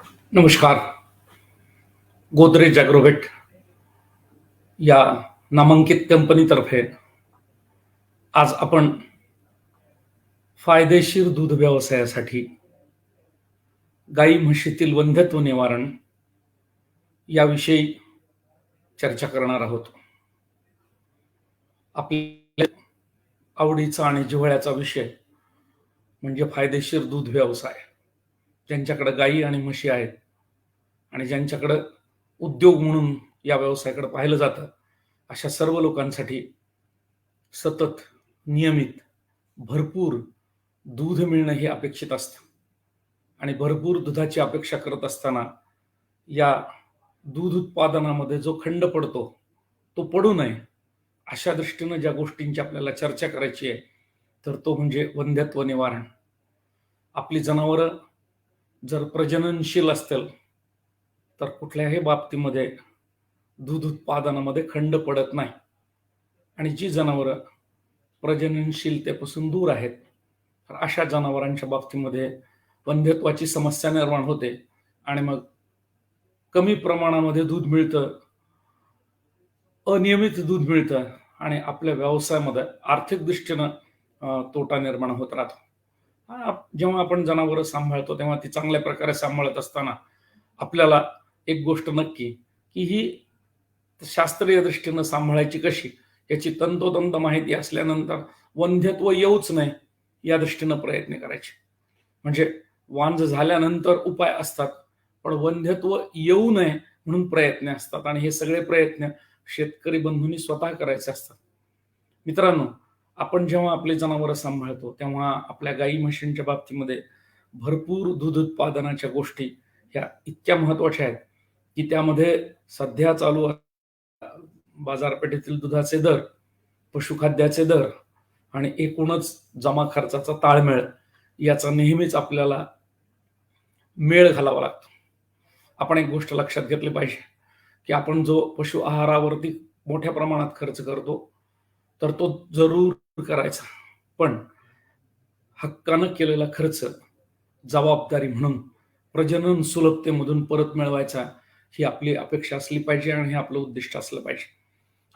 नमस्कार. गोदरेज ॲग्रोव्हेट या नामांकित कंपनीतर्फे आज आपण फायदेशीर दूध व्यवसायासाठी गाई म्हशीतील वंध्यत्व निवारण याविषयी चर्चा करणार आहोत. आपल्या आवडीचा आणि जिव्हाळ्याचा विषय म्हणजे फायदेशीर दूध व्यवसाय. ज्यांच्याकडे गाई आणि म्हशी आहेत आणि ज्यांच्याकडे उद्योग म्हणून या व्यवसायाकडे पाहिलं जातं, अशा सर्व लोकांसाठी सतत, नियमित, भरपूर दूध मिळणं हे अपेक्षित असतं आणि भरपूर दुधाची अपेक्षा करत असताना या दूध उत्पादनामध्ये जो खंड पडतो तो पडू नये अशा दृष्टीनं ज्या गोष्टींची आपल्याला चर्चा करायची आहे तर तो म्हणजे वंध्यत्व निवारण. आपली जनावरं जर प्रजननशील असतील तर कुठल्याही बाबतीमध्ये दूध उत्पादनामध्ये खंड पडत नाही आणि जी जनावरं प्रजननशीलतेपासून दूर आहेत तर अशा जनावरांच्या बाबतीमध्ये वंध्यत्वाची समस्या निर्माण होते आणि मग कमी प्रमाणामध्ये दूध मिळतं, अनियमित दूध मिळतं आणि आपल्या व्यवसायामध्ये आर्थिक दृष्टीनं तोटा निर्माण होत राहतो. जेव्हा आपण जनावरं सांभाळतो तेव्हा ती चांगल्या प्रकारे सांभाळत असताना आपल्याला एक गोष्ट नक्की की ही शास्त्रीय दृष्टीनं सांभाळायची कशी याची तंतोतंत माहिती असल्यानंतर वंध्यत्व येऊच नये या दृष्टीनं प्रयत्न करायचे. म्हणजे वांझ झाल्यानंतर उपाय असतात पण वंध्यत्व येऊ नये म्हणून प्रयत्न असतात आणि हे सगळे प्रयत्न शेतकरी बंधूंनी स्वतः करायचे असतात. मित्रांनो, आपण जेव्हा आपले जनावरं सांभाळतो तेव्हा आपल्या गाई म्हशींच्या बाबतीमध्ये भरपूर दूध उत्पादनाच्या गोष्टी ह्या इतक्या महत्वाच्या आहेत की त्यामध्ये सध्या चालू बाजारपेठेतील दुधाचे दर, पशुखाद्याचे दर आणि एकूणच जमा खर्चाचा ताळमेळ याचा नेहमीच आपल्याला मेळ घालावा लागतो. आपण एक गोष्ट लक्षात घेतली पाहिजे की आपण जो पशु आहारावरती मोठ्या प्रमाणात खर्च करतो तर तो जरूर करायचा, पण हक्कानं केलेला खर्च जबाबदारी म्हणून प्रजनन सुलभतेमधून परत मिळवायचा ही आपली अपेक्षा असली पाहिजे आणि हे आपलं उद्दिष्ट असलं पाहिजे.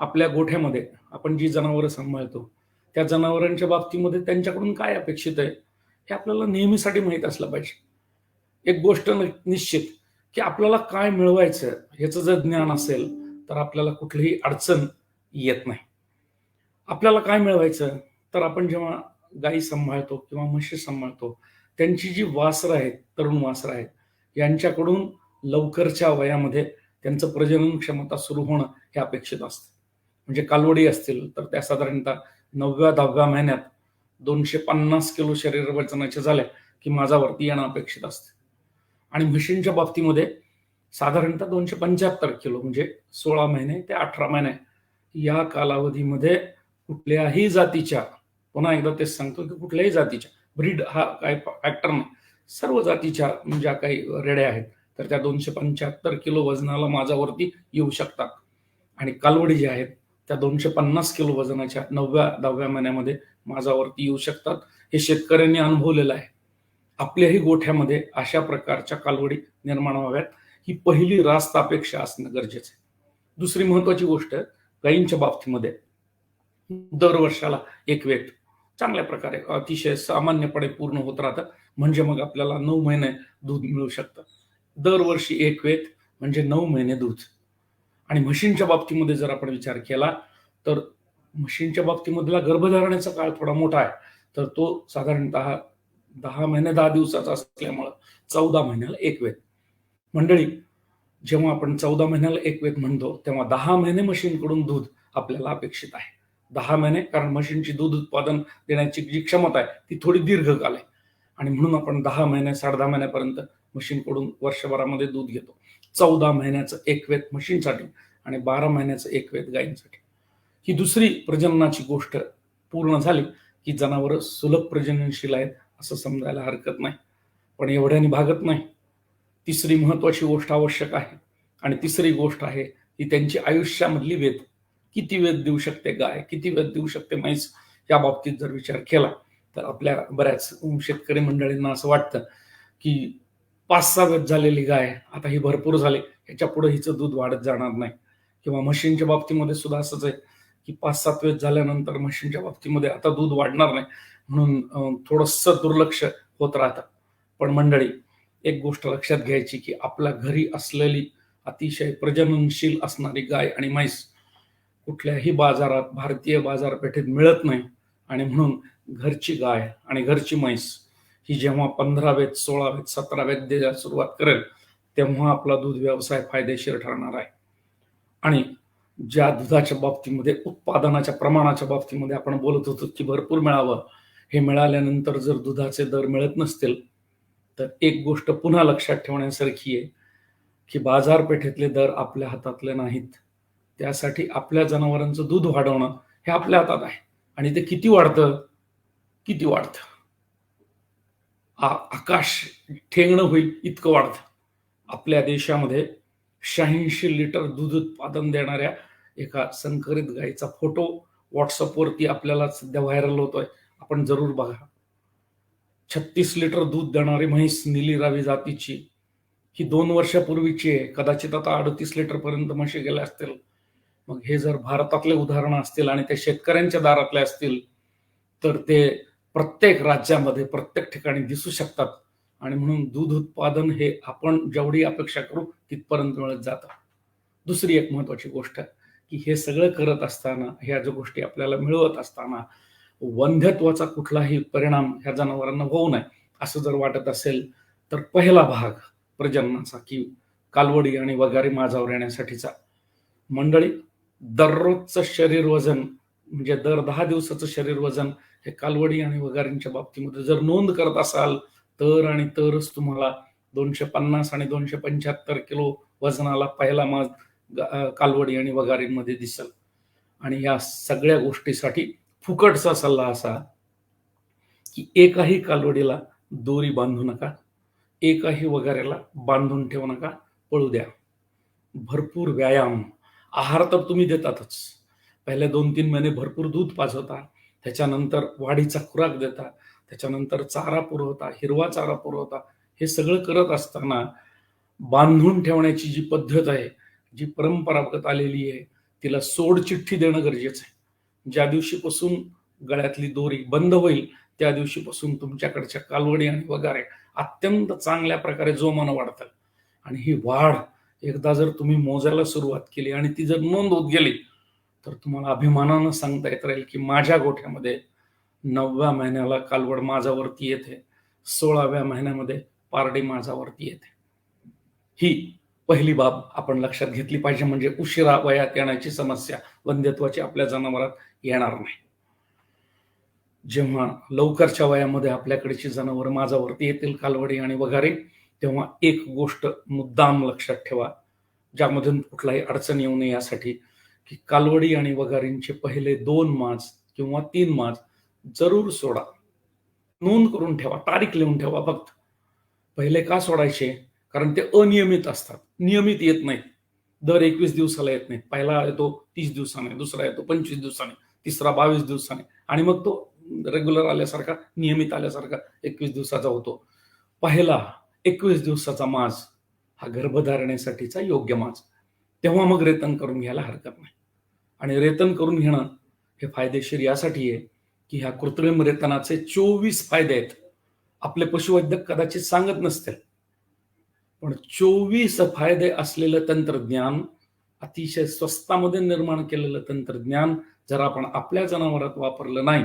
आपल्या गोठ्यामध्ये आपण जी जनावरं सांभाळतो त्या जनावरांच्या बाबतीमध्ये त्यांच्याकडून काय अपेक्षित आहे हे आपल्याला नेहमीसाठी माहीत असलं पाहिजे. एक गोष्ट निश्चित की आपल्याला काय मिळवायचं ह्याचं जर ज्ञान असेल तर आपल्याला कुठलीही अडचण येत नाही. आपल्याला काय मिळवायचं तर आपण जेव्हा गाई सांभाळतो किंवा म्हशी सांभाळतो त्यांची जी वासरं आहेत, तरुण वासरं आहेत, यांच्याकडून लवकरच्या वयामध्ये त्यांचं प्रजनन क्षमता सुरू होणं हे अपेक्षित असतं. म्हणजे कालवडी असतील तर त्या साधारणतः 9व्या-10व्या महिन्यात 250 किलो शरीर वजनाच्या झाल्या की माझ्यावरती येणं अपेक्षित असतं आणि म्हशींच्या बाबतीमध्ये साधारणतः 275 किलो म्हणजे 16 महिने ते 18 महिने या कालावधीमध्ये कुठल्याही जातीच्या, पुन्हा एकदा तेच सांगतो की कुठल्याही जातीच्या, ब्रीड हा काही फॅक्टर नाही, सर्व जातीच्या ज्या काही रेड्या आहेत तर त्या 275 किलो वजनाला माझ्यावरती येऊ शकतात आणि कालवडी ज्या आहेत त्या 250 किलो वजनाच्या 9व्या-10व्या महिन्यामध्ये माझ्यावरती येऊ शकतात. हे शेतकऱ्यांनी अनुभवलेलं आहे. आपल्याही गोठ्यामध्ये अशा प्रकारच्या कालवडी निर्माण व्हाव्यात ही पहिली रास्त अपेक्षा असणं गरजेचं आहे. दुसरी महत्वाची गोष्ट गायींच्या बाबतीमध्ये दरवर्षाला एक वेत चांगल्या प्रकारे अतिशय सामान्यपणे पूर्ण होत राहतं, म्हणजे मग आपल्याला 9 महिने दूध मिळू शकतं. दरवर्षी एक वेत म्हणजे 9 महिने दूध. आणि म्हशींच्या बाबतीमध्ये जर आपण विचार केला तर म्हशींच्या बाबतीमधला गर्भधारणेचा काळ थोडा मोठा आहे, तर तो साधारणतः 10 महिने 10 दिवसाचा असल्यामुळं 14 महिन्याला एक वेत. मंडळी, जेव्हा आपण 14 महिन्याला एक वेत म्हणतो तेव्हा 10 महिने म्हशींकडून दूध आपल्याला अपेक्षित आहे. 10 महिने, कारण म्हशींची दूध उत्पादन देण्याची जी क्षमता आहे ती थोडी दीर्घकाल आहे आणि म्हणून आपण 10 महिने 10.5 महिन्यापर्यंत म्हशींकडून वर्षभरामध्ये दूध घेतो. 14 महिन्याचं एक वेत म्हशींसाठी आणि 12 महिन्याचं एक वेत गायींसाठी. ही दुसरी प्रजननाची गोष्ट पूर्ण झाली की जनावरं सुलभ प्रजननशील आहेत असं समजायला हरकत नाही, पण एवढ्याने भागत नाही. तिसरी महत्वाची गोष्ट आवश्यक आहे आणि तिसरी गोष्ट आहे की त्यांची आयुष्यामधली वेत. किती वेत देऊ शकते गाय, किती वेत देऊ शकते म्हैस, या बाबतीत जर विचार केला तर आपल्या बऱ्याच शेतकरी मंडळींना असं वाटतं की 5-6 वेत झालेली गाय, आता ही भरपूर झाली, ह्याच्या पुढे हिचं दूध वाढत जाणार नाही. किंवा म्हशींच्या बाबतीमध्ये सुद्धा असंच आहे, की 5-7 वेत झाल्यानंतर म्हशींच्या बाबतीमध्ये आता दूध वाढणार नाही, म्हणून थोडंसं दुर्लक्ष होत राहतं. पण मंडळी, एक गोष्ट लक्षात घ्यायची, की आपल्या घरी असलेली अतिशय प्रजननशील असणारी गाय आणि म्हैस कुठल्याही बाजारात, भारतीय बाजारपेठेत मिळत नाही. आणि म्हणून घरची गाय आणि घरची म्हैस ही जेव्हा 15वेत, 16वेत, 17वेत द्यायला सुरुवात करेल, तेव्हा आपला दूध व्यवसाय फायदेशीर ठरणार आहे. आणि ज्या दुधाच्या बाबतीमध्ये, उत्पादनाच्या प्रमाणाच्या बाबतीमध्ये आपण बोलत होतो, की भरपूर मिळावं, हे मिळाल्यानंतर जर दुधाचे दर मिळत नसतील, तर एक गोष्ट पुन्हा लक्षात ठेवण्यासारखी आहे, की बाजारपेठेतले दर आपल्या हातातले नाहीत. त्यासाठी आपल्या जनावरांचं दूध वाढवणं हे आपल्या हातात आहे. आणि ते किती वाढतं, किती वाढतं, आकाश ठेंगणं होईल इतकं वाढतं. आपल्या देशामध्ये 86 लिटर दूध उत्पादन देणाऱ्या एका संकरित गायीचा फोटो व्हॉट्सअपवरती आपल्याला सध्या व्हायरल होतोय, आपण जरूर बघा. 36 लिटर दूध देणारी म्हैस निली रावी जातीची, ही 2 वर्षापूर्वीची आहे. कदाचित आता 38 लिटर पर्यंत म्हशी गेल्या असतील. मग हे जर भारतातले उदाहरणं असतील आणि ते शेतकऱ्यांच्या दारातले असतील, तर ते प्रत्येक राज्यामध्ये, प्रत्येक ठिकाणी दिसू शकतात. आणि म्हणून दूध उत्पादन हे आपण जेवढी अपेक्षा करू तिथपर्यंत मिळत जातं. दुसरी एक महत्वाची गोष्ट, की हे सगळं करत असताना, ह्या ज्या गोष्टी आपल्याला मिळवत असताना, वंध्यत्वाचा कुठलाही परिणाम ह्या जनावरांना होऊ नये असं जर वाटत असेल, तर पहिला भाग प्रजननाचा, की कालवडी आणि वगारी माझावर येण्यासाठीचा. मंडळी, दररोजचं शरीर वजन, म्हणजे दर 10 दिवसाचं शरीर वजन हे कालवडी आणि वगारींच्या बाबतीमध्ये जर नोंद करत असाल, तर आणि तरच तुम्हाला 250 आणि 275 किलो वजनाला पहिला माज कालवडी आणि वगारींमध्ये दिसेल. आणि या सगळ्या गोष्टीसाठी फुकटचा सल्ला असा, की एकाही कालवडीला दोरी बांधू नका, एकाही वगाऱ्याला बांधून ठेवू नका, पळू द्या. भरपूर व्यायाम, आहार तर तुम्ही देतातच. पहिले 2-3 महिने भरपूर दूध पाजवता, त्याच्यानंतर वाढीचा खुराक देता, त्याच्यानंतर चारा पुरवता, हिरवा चारा पुरवता. हे सगळं करत असताना बांधून ठेवण्याची जी पद्धत आहे, जी परंपरागत आलेली आहे, तिला सोडचिठ्ठी देणं गरजेचं आहे. ज्या दिवशीपासून गळ्यातली दोरी बंद होईल, त्या दिवशीपासून तुमच्याकडच्या कालवडी आणि वगारे अत्यंत चांगल्या प्रकारे जोमानं वाढतात. आणि ही वाढ एकदा जर तुम्ही मोजायला सुरुवात केली आणि ती जर नोंद होत गेली, तर तुम्हाला अभिमानानं सांगता येत राहील, की माझ्या गोठ्यामध्ये 9व्या महिन्याला कालवड माझ्यावरती येते, 16व्या महिन्यामध्ये पारडी माझ्यावरती येते. ही पहिली बाब आपण लक्षात घेतली पाहिजे, म्हणजे उशिरा वयात येण्याची समस्या वंध्यत्वाची आपल्या जनावरात येणार नाही. जेव्हा लवकरच्या वयामध्ये आपल्याकडची जनावर माझ्यावरती येतील, कालवडी आणि वगारी, तेव्हा एक गोष्ट मुद्दाम लक्षात ठेवा, ज्यामधून कुठलाही अडचण येऊ नये यासाठी, की कालवडी आणि वगारींचे पहिले 2 माज किंवा 3 माज जरूर सोडा. नोंद करून ठेवा, तारीख लिहून ठेवा फक्त. पहिले का सोडायचे? कारण ते अनियमित असतात, नियमित येत नाहीत. दर 21 दिवसाला येत नाहीत. पहिला येतो 30 दिवसाने, दुसरा येतो 25 दिवसाने, तिसरा 22 दिवसाने, आणि मग तो रेग्युलर आल्यासारखा, नियमित आल्यासारखा 21 दिवसाचा होतो. पहिला 21 दिवसाचा माज हा गर्भधारणेसाठीचा योग्य माज. तेव्हा मग रेतन करून घ्यायला हरकत नाही. आणि रेतन करून घेणं हे फायदेशीर यासाठी आहे, की ह्या कृत्रिम रेतनाचे 24 फायदे आहेत. आपले पशुवैद्यक कदाचित सांगत नसतील, पण 24 फायदे असलेलं तंत्रज्ञान, अतिशय स्वस्तामध्ये निर्माण केलेलं तंत्रज्ञान जर आपण आपल्या जनावरात वापरलं नाही,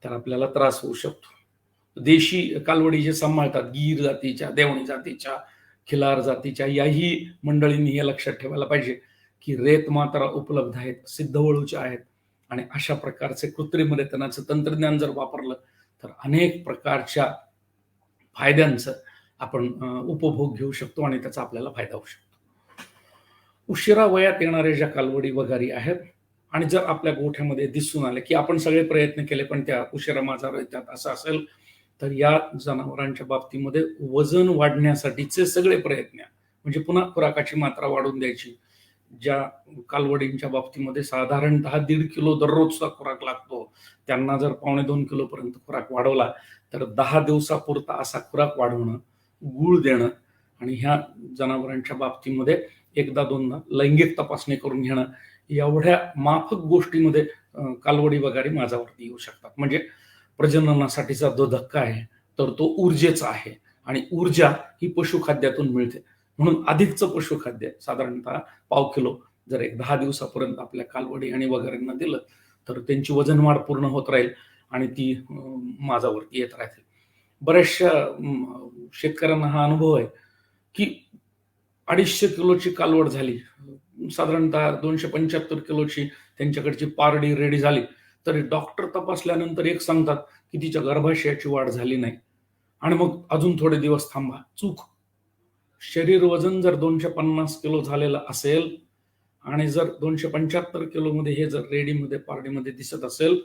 तर आपल्याला त्रास होऊ शकतो. देशी कालवडी जे सांभाळतात, गीर जातीच्या, देवणी जातीच्या, खिलार जातीच्या, याही मंडळींनी हे लक्षात ठेवायला पाहिजे, की रेत मात्रा उपलब्ध आहेत, सिद्धवळूच्या आहेत. आणि अशा प्रकारचे कृत्रिम रेतनाचं तंत्रज्ञान जर वापरलं, तर अनेक प्रकारच्या फायद्यांचं आपण उपभोग घेऊ शकतो आणि त्याचा आपल्याला फायदा होऊ शकतो. उशिरा वयात येणाऱ्या ज्या कालवडी वगारी आहेत, आणि जर आपल्या गोठ्यामध्ये दिसून आले, की आपण सगळे प्रयत्न केले पण त्या उशिरा माझ्यावर येतात असं असेल, तर या जनावरांच्या बाबतीमध्ये वजन वाढण्यासाठीचे सगळे प्रयत्न, म्हणजे पुन्हा खुराकाची मात्रा वाढवून द्यायची. ज्या कालवडींच्या बाबतीमध्ये साधारणतः 1.5 किलो दररोजचा खुराक लागतो, त्यांना जर 2.25 किलो पर्यंत खुराक वाढवला, तर 10 दिवसापुरता असा खुराक वाढवणं गूळ देणं आणि ह्या जनावरांच्या बाबतीमध्ये एकदा दोनदा लैंगिक तपासणी करून घेणं, एवढ्या माफक गोष्टीमध्ये कालवडी वगैरे माझ्यावरती येऊ शकतात. म्हणजे प्रजननासाठीचा जो धक्का आहे तर तो ऊर्जेचा आहे आणि ऊर्जा ही पशुखाद्यातून मिळते. म्हणून अधिकचं पशुखाद्य साधारणतः पाव किलो जर एक 10 दिवसापर्यंत आपल्या कालवडी आणि वगैरेंना दिलं तर त्यांची वजन वाढ पूर्ण होत राहील आणि ती माझ्यावरती येत राहतील. बऱ्याचशा शेतकऱ्यांना हा अनुभव आहे की 250 किलोची कालवड झाली, साधारणतः 275 किलोची त्यांच्याकडची पारडी रेडी झाली, तरी डॉक्टर तपासल्यानंतर एक सांगतात की तिच्या गर्भाशयाची वाढ झाली नाही आणि मग अजून थोडे दिवस थांबा. चूक. शरीर वजन जर 250 किलो झालेलं असेल आणि जर 275 किलोमध्ये हे जर रेडीमध्ये पारडीमध्ये दिसत असेल,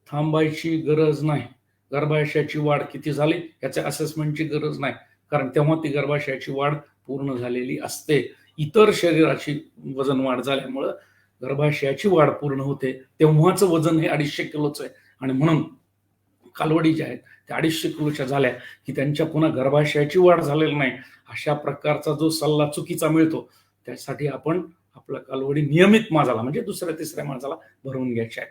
थांबायची गरज नाही. गर्भाशयाची वाढ किती झाली याच्या असेसमेंटची गरज नाही, कारण तेव्हा ती गर्भाशयाची वाढ पूर्ण झालेली असते. इतर शरीराची वजन वाढ झाल्यामुळं गर्भाशयाची वाढ पूर्ण होते, तेव्हाच वजन हे 250 किलोचं आहे. आणि म्हणून कालवडी ज्या आहेत त्या 250 किलोच्या झाल्या की त्यांच्या पुन्हा गर्भाशयाची वाढ झालेली नाही, अशा प्रकारचा जो सल्ला चुकीचा मिळतो, त्यासाठी आपण आपला कालवडी नियमित माझाला म्हणजे दुसऱ्या तिसऱ्या माझाला भरवून घ्यायची आहे.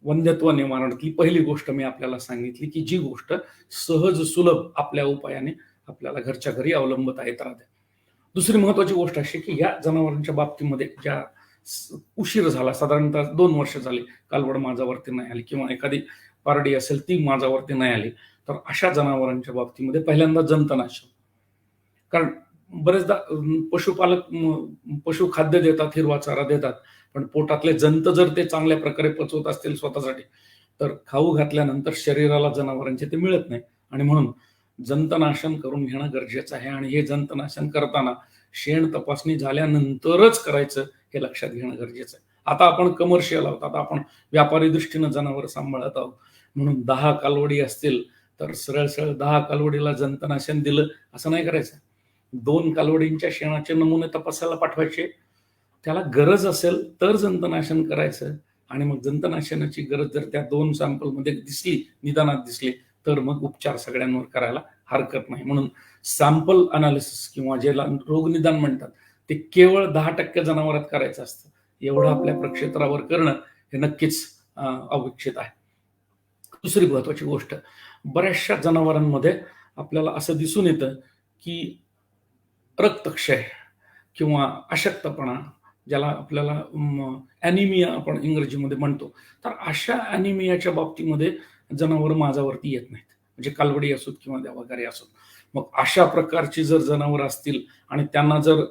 वंध्यत्व निवारणातली पहिली गोष्ट मी आपल्याला सांगितली की जी गोष्ट सहज सुलभ आपल्या उपायाने आपल्याला घरच्या घरी अवलंबता येत राहते. दुसरी महत्वाची गोष्ट अशी की या जनावरांच्या बाबतीमध्ये ज्या उशीर झाला, साधारणतः 2 वर्ष झाली कालवड माझ्यावरती नाही आली किंवा एखादी पारडी असेल ती माझ्यावरती नाही आली, तर अशा जनावरांच्या बाबतीमध्ये पहिल्यांदा जंतनाशक. कारण बरेचदा पशुपालक पशुखाद्य देतात, हिरवा चारा देतात, पण पोटातले जंत जर ते चांगल्या प्रकारे पचवत असतील स्वतःसाठी तर खाऊ घातल्यानंतर शरीराला जनावरांचे ते मिळत नाही आणि म्हणून जंतनाशन करून घेणं गरजेचं आहे. आणि हे जंतनाशन करताना शेण तपासणी झाल्यानंतरच करायचं हे लक्षात घेणं गरजेचं आहे. आता आपण कमर्शियल आहोत, आता आपण व्यापारी दृष्टीनं जनावर सांभाळत आहोत, म्हणून 10 कालवडी असतील तर सरळ सरळ 10 कालवडीला जंतनाशन दिलं असं नाही करायचं. 2 कालवडींच्या शेणाचे नमुने तपासायला पाठवायचे, त्याला गरज असेल तर जंतनाशन करायचं आणि मग जंतनाशनाची गरज जर त्या 2 सॅम्पलमध्ये दिसली, निदानात दिसली, तर मग उपचार सगळ्यांवर करायला हरकत नाही. म्हणून सॅम्पल अनालिसिस किंवा ज्याला रोगनिदान म्हणतात ते केवळ 10% जनावरात करायचं असतं. एवढं आपल्या प्रक्षेत्रावर करणं हे नक्कीच अपेक्षित आहे. दुसरी महत्वाची गोष्ट, बऱ्याचशा जनावरांमध्ये आपल्याला असं दिसून येतं की रक्तक्षय किंवा अशक्तपणा, ज्याला आपल्याला ॲनिमिया आपण इंग्रजीमध्ये म्हणतो, तर अशा ॲनिमियाच्या बाबतीमध्ये जनावर माझ्यावरती येत नाहीत, म्हणजे कालवडी असोत किंवा वगैरे असोत. मग अशा प्रकारची जर जनावर असतील आणि त्यांना जर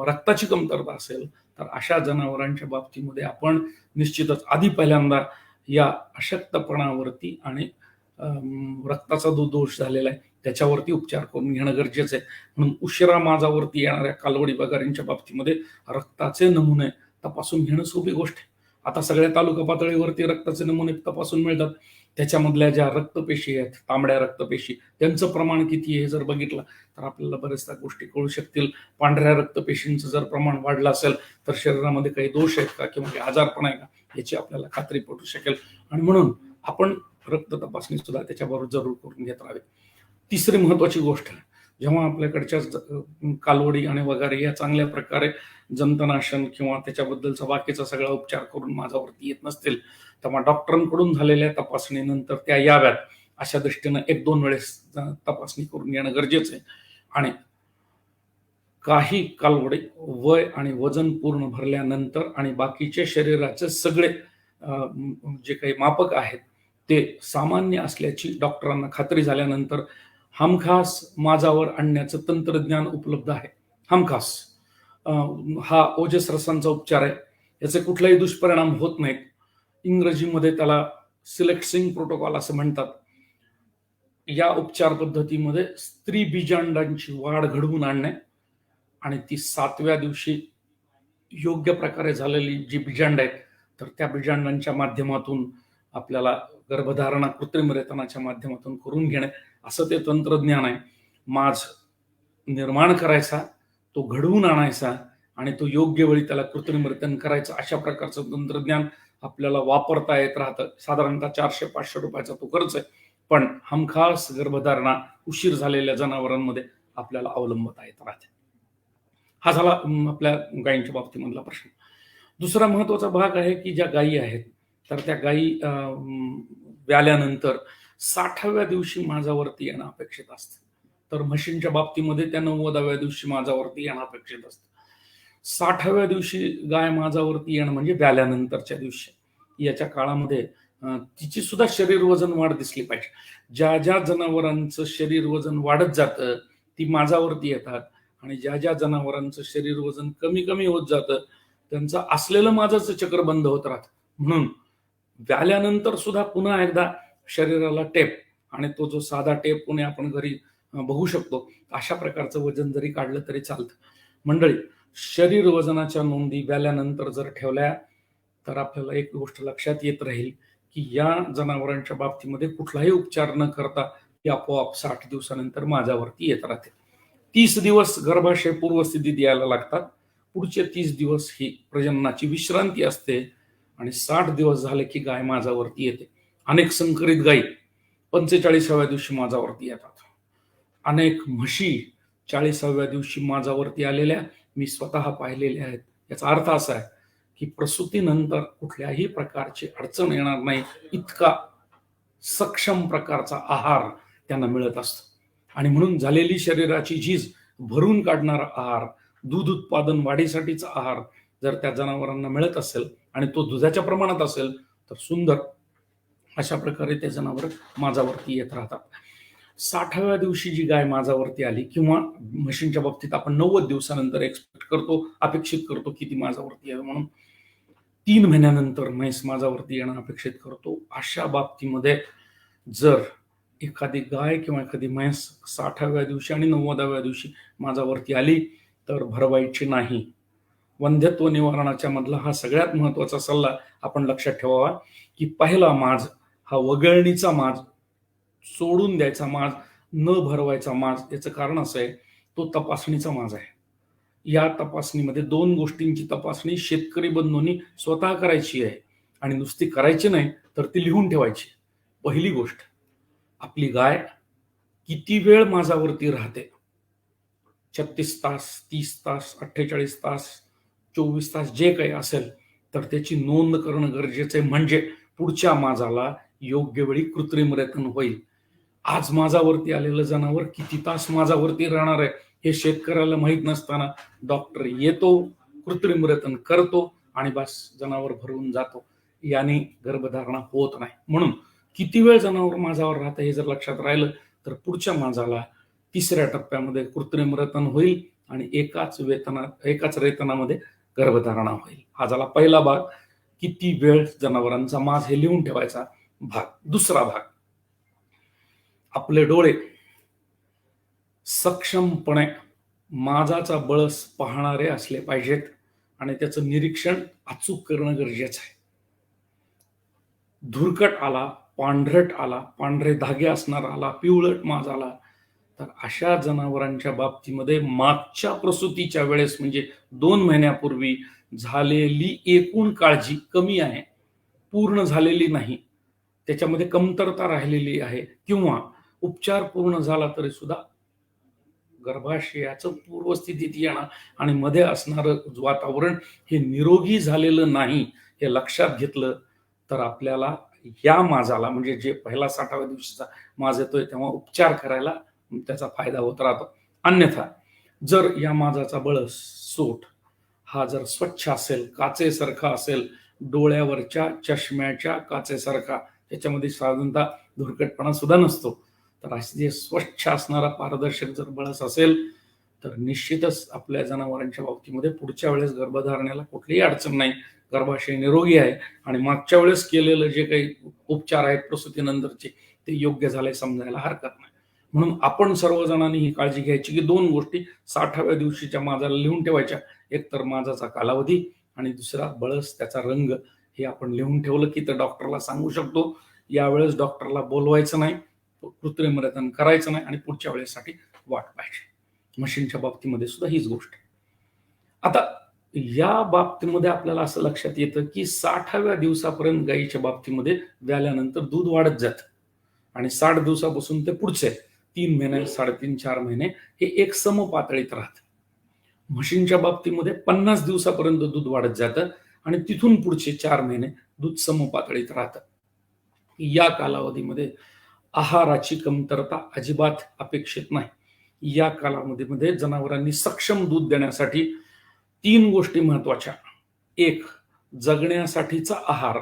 रक्ताची कमतरता असेल तर अशा जनावरांच्या बाबतीमध्ये आपण निश्चितच आधी पहिल्यांदा या अशक्तपणावरती आणि रक्ताचा जो दोष झालेला आहे त्याच्यावरती उपचार करून घेणं गरजेचं आहे. म्हणून उशिरा माझावरती येणाऱ्या कालवडी वगैरेंच्या बाबतीमध्ये रक्ताचे नमुने तपासून घेणं सोपी गोष्ट आहे. आता सगळ्या तालुका पातळीवरती रक्ताचे नमुने तपासून मिळतात. त्याच्यामधल्या ज्या रक्तपेशी आहेत, तांबड्या रक्तपेशी, त्यांचं प्रमाण किती आहे जर बघितलं तर आपल्याला बऱ्याचशा गोष्टी कळू शकतील. पांढऱ्या रक्तपेशींचं जर प्रमाण वाढलं असेल तर शरीरामध्ये काही दोष आहेत का किंवा काही आजारपण आहे का याची आपल्याला खात्री पटू शकेल. आणि म्हणून आपण रक्त तपासणी सुद्धा त्याच्याबरोबर जरूर करून घेत राहावी. तिसरी महत्वाची गोष्ट, जेव्हा आपल्याकडच्या कालवडी आणि वगैरे या चांगल्या प्रकारे जंतनाशन किंवा त्याच्याबद्दलचा बाकीचा सगळा उपचार करून माझ्यावरती येत नसतील, तेव्हा डॉक्टरांकडून झालेल्या तपासणीनंतर त्या याव्यात अशा दृष्टीनं 1-2 वेळेस तपासणी करून घेणं गरजेचं आहे. आणि काही कालवडी वय आणि वजन पूर्ण भरल्यानंतर आणि बाकीचे शरीराचे सगळे जे काही मापक आहेत ते सामान्य असल्याची डॉक्टरांना खात्री झाल्यानंतर हमखास माझावर आणण्याचं तंत्रज्ञान उपलब्ध आहे. हमखास हा ओजस रसांचा उपचार आहे, याचे कुठलाही दुष्परिणाम होत नाहीत. इंग्रजीमध्ये त्याला सिलेक्सिंग प्रोटोकॉल असं म्हणतात. या उपचार पद्धतीमध्ये स्त्री बीजांडांची वाढ घडवून आणणे आणि ती 7व्या दिवशी योग्य प्रकारे झालेली जी बीजांड आहेत तर त्या बीजांडांच्या माध्यमातून आपल्याला गर्भधारणा कृत्रिम रेतनाच्या माध्यमातून करून घेणे, असं ते तंत्रज्ञान आहे. माज निर्माण करायचा, तो घडवून आणायचा आणि तो योग्य वेळी त्याला कृत्रिम रेतन करायचं, अशा प्रकारचं तंत्रज्ञान आपल्याला वापरता येत राहतं. साधारणतः 400-500 रुपयाचा तो खर्च आहे, पण हमखास गर्भधारणा उशीर झालेल्या जनावरांमध्ये आपल्याला अवलंबता येत राहते. हा झाला आपल्या गायींच्या बाबतीमधला प्रश्न. दुसरा महत्वाचा भाग आहे की ज्या गायी आहेत, तर त्या गायी व्याल्यानंतर 60व्या दिवशी माझ्यावरती येणं अपेक्षित असतं. तर म्हशींच्या बाबतीमध्ये त्या 90व्या दिवशी माझ्यावरती येणं अपेक्षित असतं. 60व्या दिवशी गाय माझ्यावरती येणं म्हणजे व्याल्यानंतरच्या दिवशी. याच्या काळामध्ये तिची सुद्धा शरीर वजन वाढ दिसली पाहिजे. ज्या ज्या जनावरांचं शरीर वजन वाढत जातं ती माझ्यावरती येतात, आणि ज्या ज्या जनावरांचं शरीर वजन कमी कमी होत जातं त्यांचं असलेलं माझंच चक्र बंद होत राहतं. म्हणून व्याल्यानंतर सुद्धा पुन्हा एकदा शरीराला टेप, आणि तो जो साधा टेप कोणी आपण घरी बघू शकतो, अशा प्रकारचं वजन जरी काढलं तरी चालतं. मंडळी, शरीर वजनाच्या नोंदी व्याल्यानंतर जर ठेवल्या तर आपल्याला एक गोष्ट लक्षात येत राहील की या जनावरांच्या बाबतीमध्ये कुठलाही उपचार न करता ती आपोआप 60 दिवसानंतर माझ्यावरती येत राहते. 30 दिवस गर्भाशय पूर्वस्थितीत यायला लागतात. पुढचे 30 दिवस ही प्रजननाची विश्रांती असते, आणि 60 दिवस झाले की गाय माझ्यावरती येते. अनेक संकरित गायी 45व्या दिवशी माझ्यावरती येतात. अनेक म्हशी 40व्या दिवशी माझ्यावरती आलेल्या मी स्वतः पाहिलेल्या आहेत. याचा अर्थ असा आहे की प्रसूतीनंतर कुठल्याही प्रकारची अडचण येणार नाही इतका सक्षम प्रकारचा आहार त्यांना मिळत असतो. आणि म्हणून झालेली शरीराची झीज भरून काढणारा आहार, दूध उत्पादन वाढीसाठीचा आहार जर त्या जनावरांना मिळत असेल आणि तो दुधाच्या प्रमाणात असेल तर सुंदर अशा प्रकारे ते जनावर माझ्यावरती येत राहतात. 60व्या दिवशी जी गाय माझ्यावरती आली, किंवा म्हशींच्या बाबतीत आपण 90 दिवसानंतर एक्सपेक्ट करतो, अपेक्षित करतो की ती माझ्यावरती यावी म्हणून, 3 महिन्यानंतर म्हैस माझ्यावरती येणं अपेक्षित करतो. अशा बाबतीमध्ये जर एखादी गाय किंवा एखादी म्हैस 60व्या दिवशी आणि 90व्या दिवशी माझ्यावरती आली तर भरवायची नाही. वंध्यत्व निवारणाच्या मधला हा सगळ्यात महत्वाचा सल्ला आपण लक्षात ठेवावा की पहिला माज हा वगळणीचा माज, सोडून द्यायचा माज, न भरवायचा माज. याचं कारण असं आहे, तो तपासणीचा माज आहे. या तपासणीमध्ये 2 गोष्टींची तपासणी शेतकरी बंधूंनी स्वतः करायची आहे, आणि नुसती करायची नाही तर ती लिहून ठेवायची. पहिली गोष्ट, आपली गाय किती वेळ माझ्यावरती राहते, 36 तास, 30 तास, 48 तास, 24 तास, जे काही असेल तर त्याची नोंद करणं गरजेचं आहे. म्हणजे पुढच्या माझाला योग्य वेळी कृत्रिम रेतन होईल. आज माझ्यावरती आलेलं जनावर किती तास माझ्यावरती राहणार आहे हे शेतकऱ्याला माहीत नसताना डॉक्टर येतो, कृत्रिम रेतन करतो, आणि बस जनावर भरून जातो. याने गर्भधारणा होत नाही. म्हणून किती वेळ जनावर माझ्यावर राहतं हे जर लक्षात राहिलं तर पुढच्या माझाला 3ऱ्या टप्प्यामध्ये कृत्रिम रेतन होईल, आणि एकाच रेतनामध्ये गर्भधारणा होईल. हा झाला पहिला भाग, किती वेळ जनावरांचा माज हे लिहून ठेवायचा भाग. दुसरा भाग, आपले डोळे सक्षमपणे माजाचा बळस पाहणारे असले पाहिजेत, आणि त्याचं निरीक्षण अचूक करणं गरजेचं आहे. धुरकट आला, पांढरट आला, पांढरे धागे असणार आला, पिवळट माज आला, तर अशा जनावरांच्या बाबतीमध्ये मागच्या प्रसूतीच्या वेळेस म्हणजे 2 महिन्यापूर्वी झालेली एकूण काळजी कमी आहे, पूर्ण झालेली नाही, त्याच्यामध्ये कमतरता राहिलेली आहे, किंवा उपचार पूर्ण झाला तरी सुद्धा गर्भाशयाचं पूर्वस्थितीत येणं आणि मध्ये असणारं वातावरण हे निरोगी झालेलं नाही हे लक्षात घेतलं तर आपल्याला या माजाला, म्हणजे जे पहिला 60व्या दिवशीचा माज येतोय तेव्हा उपचार करायला त्याचा फायदा होत राहतो. अन्यथा जर या माजाचा बळस, सोट हा जर स्वच्छ असेल, काचेसारखा असेल, डोळ्यावरच्या चष्म्याच्या काचेसारखा, त्याच्यामध्ये साधारणतः धुरकटपणा सुद्धा नसतो, तर असे जे स्वच्छ असणारा पारदर्शक जर बळस असेल तर निश्चितच आपल्या जनावरांच्या बाबतीमध्ये पुढच्या वेळेस गर्भधारणाला कुठलीही अडचण नाही, गर्भाशय निरोगी आहे, आणि मागच्या वेळेस केलेलं जे काही उपचार आहेत प्रसूतीनंतरचे ते योग्य झाले समजायला हरकत नाही. म्हणून आपण सर्वजणांनी ही काळजी घ्यायची की 2 गोष्टी 60व्या दिवशीच्या माजाला लिहून ठेवायच्या. एक तर माजाचा कालावधी, आणि दुसरा बळस, त्याचा रंग. हे आपण लिहून ठेवलं की तर डॉक्टरला सांगू शकतो. यावेळेस डॉक्टरला बोलवायचं नाही, कृत्रिम रेतन करायचं नाही, आणि पुढच्या वेळेसाठी वाट पाहिजे. मशीनच्या बाबतीमध्ये सुद्धा हीच गोष्ट. आता या बाबतीमध्ये आपल्याला असं लक्षात येतं की 60व्या दिवसापर्यंत गायीच्या बाबतीमध्ये व्याल्यानंतर दूध वाढत जातं. आणि 60 दिवसापासून ते पुढचे 3 महिने, 3.5, 4 महिने हे एक सम पातळीत राहतं. म्हशींच्या बाबतीमध्ये 50 दिवसापर्यंत दूध वाढत जातं आणि तिथून पुढचे 4 महिने दूध सम पातळीत राहतं. या कालावधीमध्ये आहाराची कमतरता अजिबात अपेक्षित नाही. या कालावधीमध्ये जनावरांनी सक्षम दूध देण्यासाठी 3 गोष्टी महत्वाच्या. एक, जगण्यासाठीचा आहार,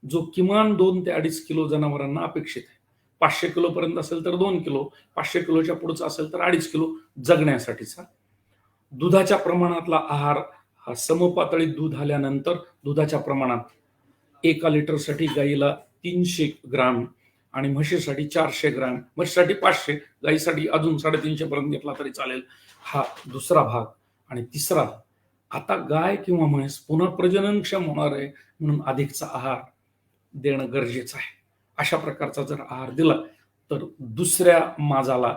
जो किमान 2 ते 2.5 किलो जनावरांना अपेक्षित आहे. 500 किलो पर्यंत असेल तर 2 किलो, 500 किलोच्या पुढचा असेल तर 2.5 किलो जगण्यासाठीचा. दुधाच्या प्रमाणातला आहार हा समपातळीत दूध आल्यानंतर दुधाच्या प्रमाणात 1 लिटरसाठी गाईला 300 ग्राम आणि म्हशीसाठी 400 ग्राम, म्हशीसाठी 500, गाईसाठी अजून 350 पर्यंत घेतला तरी चालेल. हा दुसरा भाग. आणि तिसरा, आता गाय किंवा म्हैस पुन्हा प्रजननक्षम होणार आहे म्हणून अधिकचा आहार देणं गरजेचं आहे. अशा प्रकारचा जर आहार दिला तर दुसऱ्या माजाला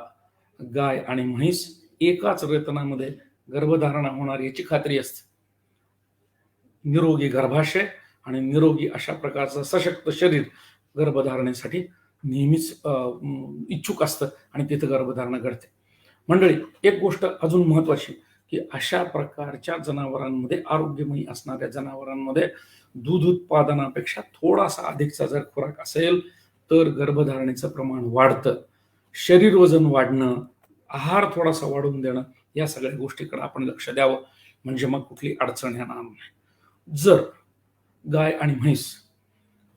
गाय आणि म्हैस एकाच वेतनामध्ये गर्भधारणा होणार याची खात्री असते. निरोगी गर्भाशय आणि निरोगी अशा प्रकारचं सशक्त शरीर गर्भधारणेसाठी नेहमीच इच्छुक असतं आणि तिथं गर्भधारणा घडते. मंडळी, एक गोष्ट अजून महत्वाची की अशा प्रकारच्या जनावरांमध्ये, आरोग्यमयी असणाऱ्या जनावरांमध्ये दूध उत्पादनापेक्षा थोडासा अधिकचा जर खुराक असेल तर गर्भधारणेचं प्रमाण वाढतं. शरीर वजन वाढणं, आहार थोडासा वाढवून देणं, या सगळ्या गोष्टीकडे आपण लक्ष द्यावं, म्हणजे मग कुठली अडचण येणार नाही. जर गाय आणि म्हैस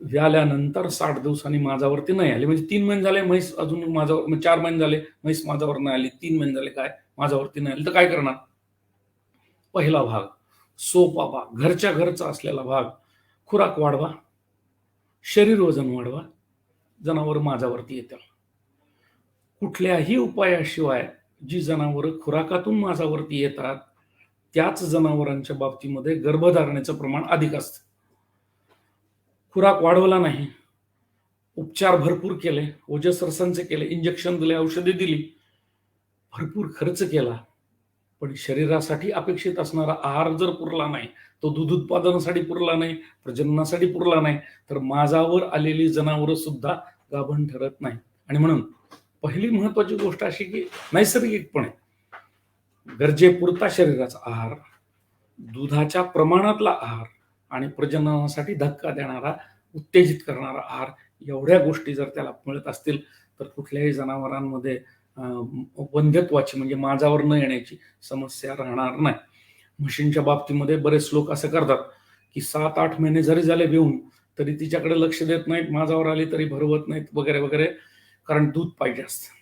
व्याल्यानंतर 60 दिवसांनी माझावरती नाही आली, म्हणजे 3 महिने झाले म्हैस अजून माझावर, 4 महिने झाले म्हैस माझावर नाही आली, 3 महिने झाले गाय माझावरती नाही आली, तर काय करणार? पहिला भाग, सोपा भाग, घरच्या घरचा असलेला भाग, खुराक वाढवा, शरीर वजन वाढवा, जनावर माझावरती येतील. कुठल्याही उपायाशिवाय जी जनावर खुराकातून माझावरती येतात त्याच जनावरांच्या बाबतीमध्ये गर्भधारणेचं प्रमाण अधिक असतं. खुराक वाढवला नाही, उपचार भरपूर केले, ओजस रसांचे केले, इंजेक्शन दिले, औषधे दिली, भरपूर खर्च केला, पण शरीरासाठी अपेक्षित असणारा आहार जर पुरला नाही, तो दूध उत्पादनासाठी पुरला नाही, प्रजननासाठी पुरला नाही, तर माझावर आलेली जनावरं सुद्धा गाभण ठरत नाही. आणि म्हणून पहिली महत्वाची गोष्ट अशी की नैसर्गिकपणे गरजेपुरता शरीराचा आहार, दुधाच्या प्रमाणातला आहार आणि प्रजननासाठी धक्का देणारा, उत्तेजित करणारा आहार, एवढ्या गोष्टी जर त्याला मिळत असतील तर कुठल्याही जनावरांमध्ये वंध्यत्वाची म्हणजे माझावर न येण्याची समस्या राहणार नाही. म्हशींच्या बाबतीमध्ये बरेच लोक असं करतात की 7-8 महिने जरी झाले घेऊन तरी तिच्याकडे लक्ष देत नाहीत, माझावर आली तरी भरवत नाहीत वगैरे वगैरे, कारण दूध पाहिजे असतं.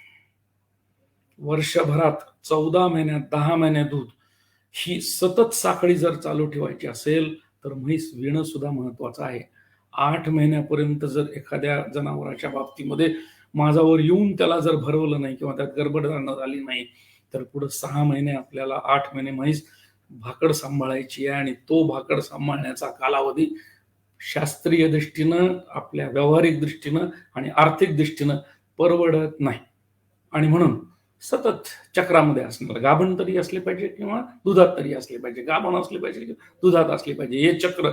वर्षभरात 14 महिन्यात 10 महिने दूध ही सतत साखळी जर चालू ठेवायची असेल तर म्हैस विणं सुद्धा महत्वाचं आहे. 8 महिन्यापर्यंत जर एखाद्या जनावराच्या बाबतीमध्ये माझावर येऊन त्याला जर भरवलं नाही किंवा त्यात गर्भधारणा झाली नाही तर पुढे 6 महिने आपल्याला, 8 महिने म्हैस भाकड सांभाळायची आहे आणि तो भाकड सांभाळण्याचा कालावधी शास्त्रीय दृष्टीनं, आपल्या व्यावहारिक दृष्टीनं आणि आर्थिक दृष्टीनं परवडत नाही. आणि म्हणून सतत चक्रामध्ये असणार, गाभण तरी असले पाहिजे किंवा दुधात तरी असले पाहिजे, गाभण असले पाहिजे किंवा दुधात असले पाहिजे, हे चक्र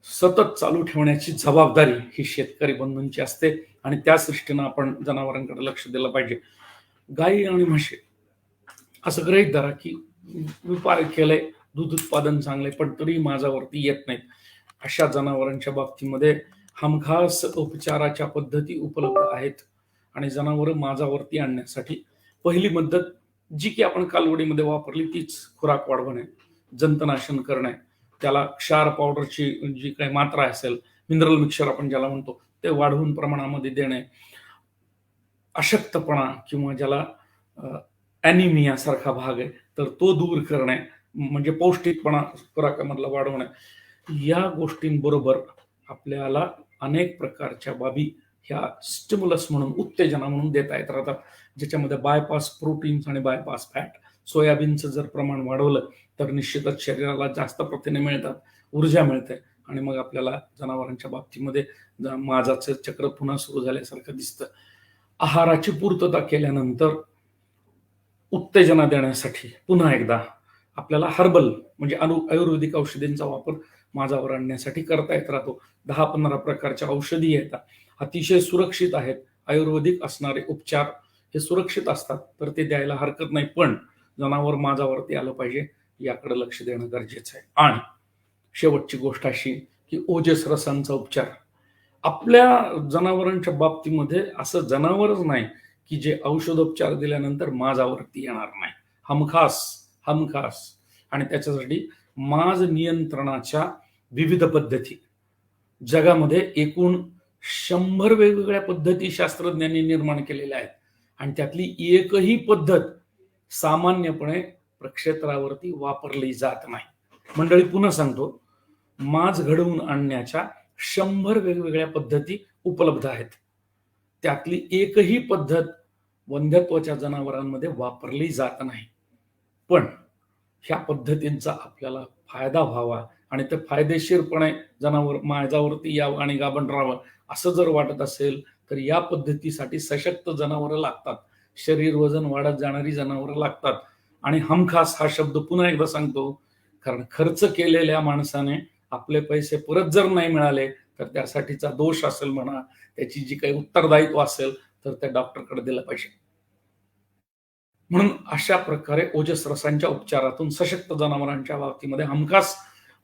सतत चालू ठेवण्याची जबाबदारी ही शेतकरी बंधूंची असते आणि त्याच दृष्टीनं आपण जनावरांकडे लक्ष दिलं पाहिजे. गाई आणि म्हशी असं गृहीत धरा की व्यापार केलंय, दूध उत्पादन चांगलंय, पण तरी माझावरती येत नाहीत. अशा जनावरांच्या बाबतीमध्ये हमखास उपचाराच्या पद्धती उपलब्ध आहेत आणि जनावर माझावरती आणण्यासाठी पहिली पद्धत जी की आपण कालवडीमध्ये वापरली तीच खुराक वाढवणे, जंतनाशन करणे, त्याला क्षार पावडरची जी काही मात्रा असेल, मिनरल मिक्सचर आपण ज्याला म्हणतो, ते वाढवून प्रमाणामध्ये देणे, अशक्तपणा किंवा ज्याला ॲनिमिया सारखा भाग आहे तर तो दूर करणे, म्हणजे पौष्टिकपणा खुराकामधला वाढवणे, या गोष्टींबरोबर आपल्याला अनेक प्रकारच्या बाबी ह्या स्टिम्युलस म्हणून, उत्तेजना म्हणून देता येत राहतात, ज्याच्यामध्ये बायपास प्रोटीन्स आणि बायपास फॅट. सोयाबीनचं जर प्रमाण वाढवलं तर निश्चितच शरीराला जास्त प्रथिने मिळतात, ऊर्जा मिळते आणि मग आपल्याला जनावरांच्या बाबतीमध्ये माझाचं चक्र पुन्हा सुरू झाल्यासारखं दिसतं. आहाराची पूर्तता केल्यानंतर उत्तेजना देण्यासाठी पुन्हा एकदा आपल्याला हर्बल म्हणजे आयुर्वेदिक औषधींचा वापर माझावर आणण्यासाठी करता येत राहतो. 10-15 प्रकारच्या औषधी येतात, अतिशय सुरक्षित आहेत आयुर्वेदिक असणारे उपचार हे सुरक्षित असतात, तर ते द्यायला हरकत नाही. पण जनावर माझ्यावरती आलं पाहिजे याकडे लक्ष देणं गरजेचं आहे. आणि शेवटची गोष्ट अशी की ओजस रसांचा उपचार. आपल्या जनावरांच्या बाबतीमध्ये असं जनावरच नाही की जे औषधोपचार दिल्यानंतर माझ्यावरती येणार नाही. हमखास हमखास. आणि त्याच्यासाठी माज नियंत्रणाच्या विविध पद्धती जगामध्ये एकूण 100 वेगवेगळ्या पद्धती शास्त्रज्ञांनी निर्माण केलेल्या आहेत. आणि त्यातली एकही पद्धत सामान्यपणे प्रक्षेत्रावरती वापरली जात नाही. मंडळी, पुन्हा सांगतो, माज घडवून आणण्याच्या 100 वेगवेगळ्या पद्धती उपलब्ध आहेत. त्यातली एकही पद्धत वंध्यत्वाच्या जनावरांमध्ये वापरली जात नाही. पण ह्या पद्धतींचा आपल्याला फायदा व्हावा आणि ते फायदेशीरपणे जनावर माझ्यावरती यावं आणि गाभण राहावं असं जर वाटत असेल तर या पद्धतीसाठी सशक्त जनावरं लागतात. शरीर वजन वाढत जाणारी जनावरं लागतात. आणि हमखास हा शब्द पुन्हा एकदा सांगतो, कारण खर्च केलेल्या माणसाने आपले पैसे परत जर नाही मिळाले तर त्यासाठीचा दोष असेल म्हणा, त्याची जी काही उत्तरदायित्व असेल तर त्या डॉक्टरकडे दिलं पाहिजे. म्हणून अशा प्रकारे ओजस रसांच्या उपचारातून सशक्त जनावरांच्या बाबतीमध्ये हमखास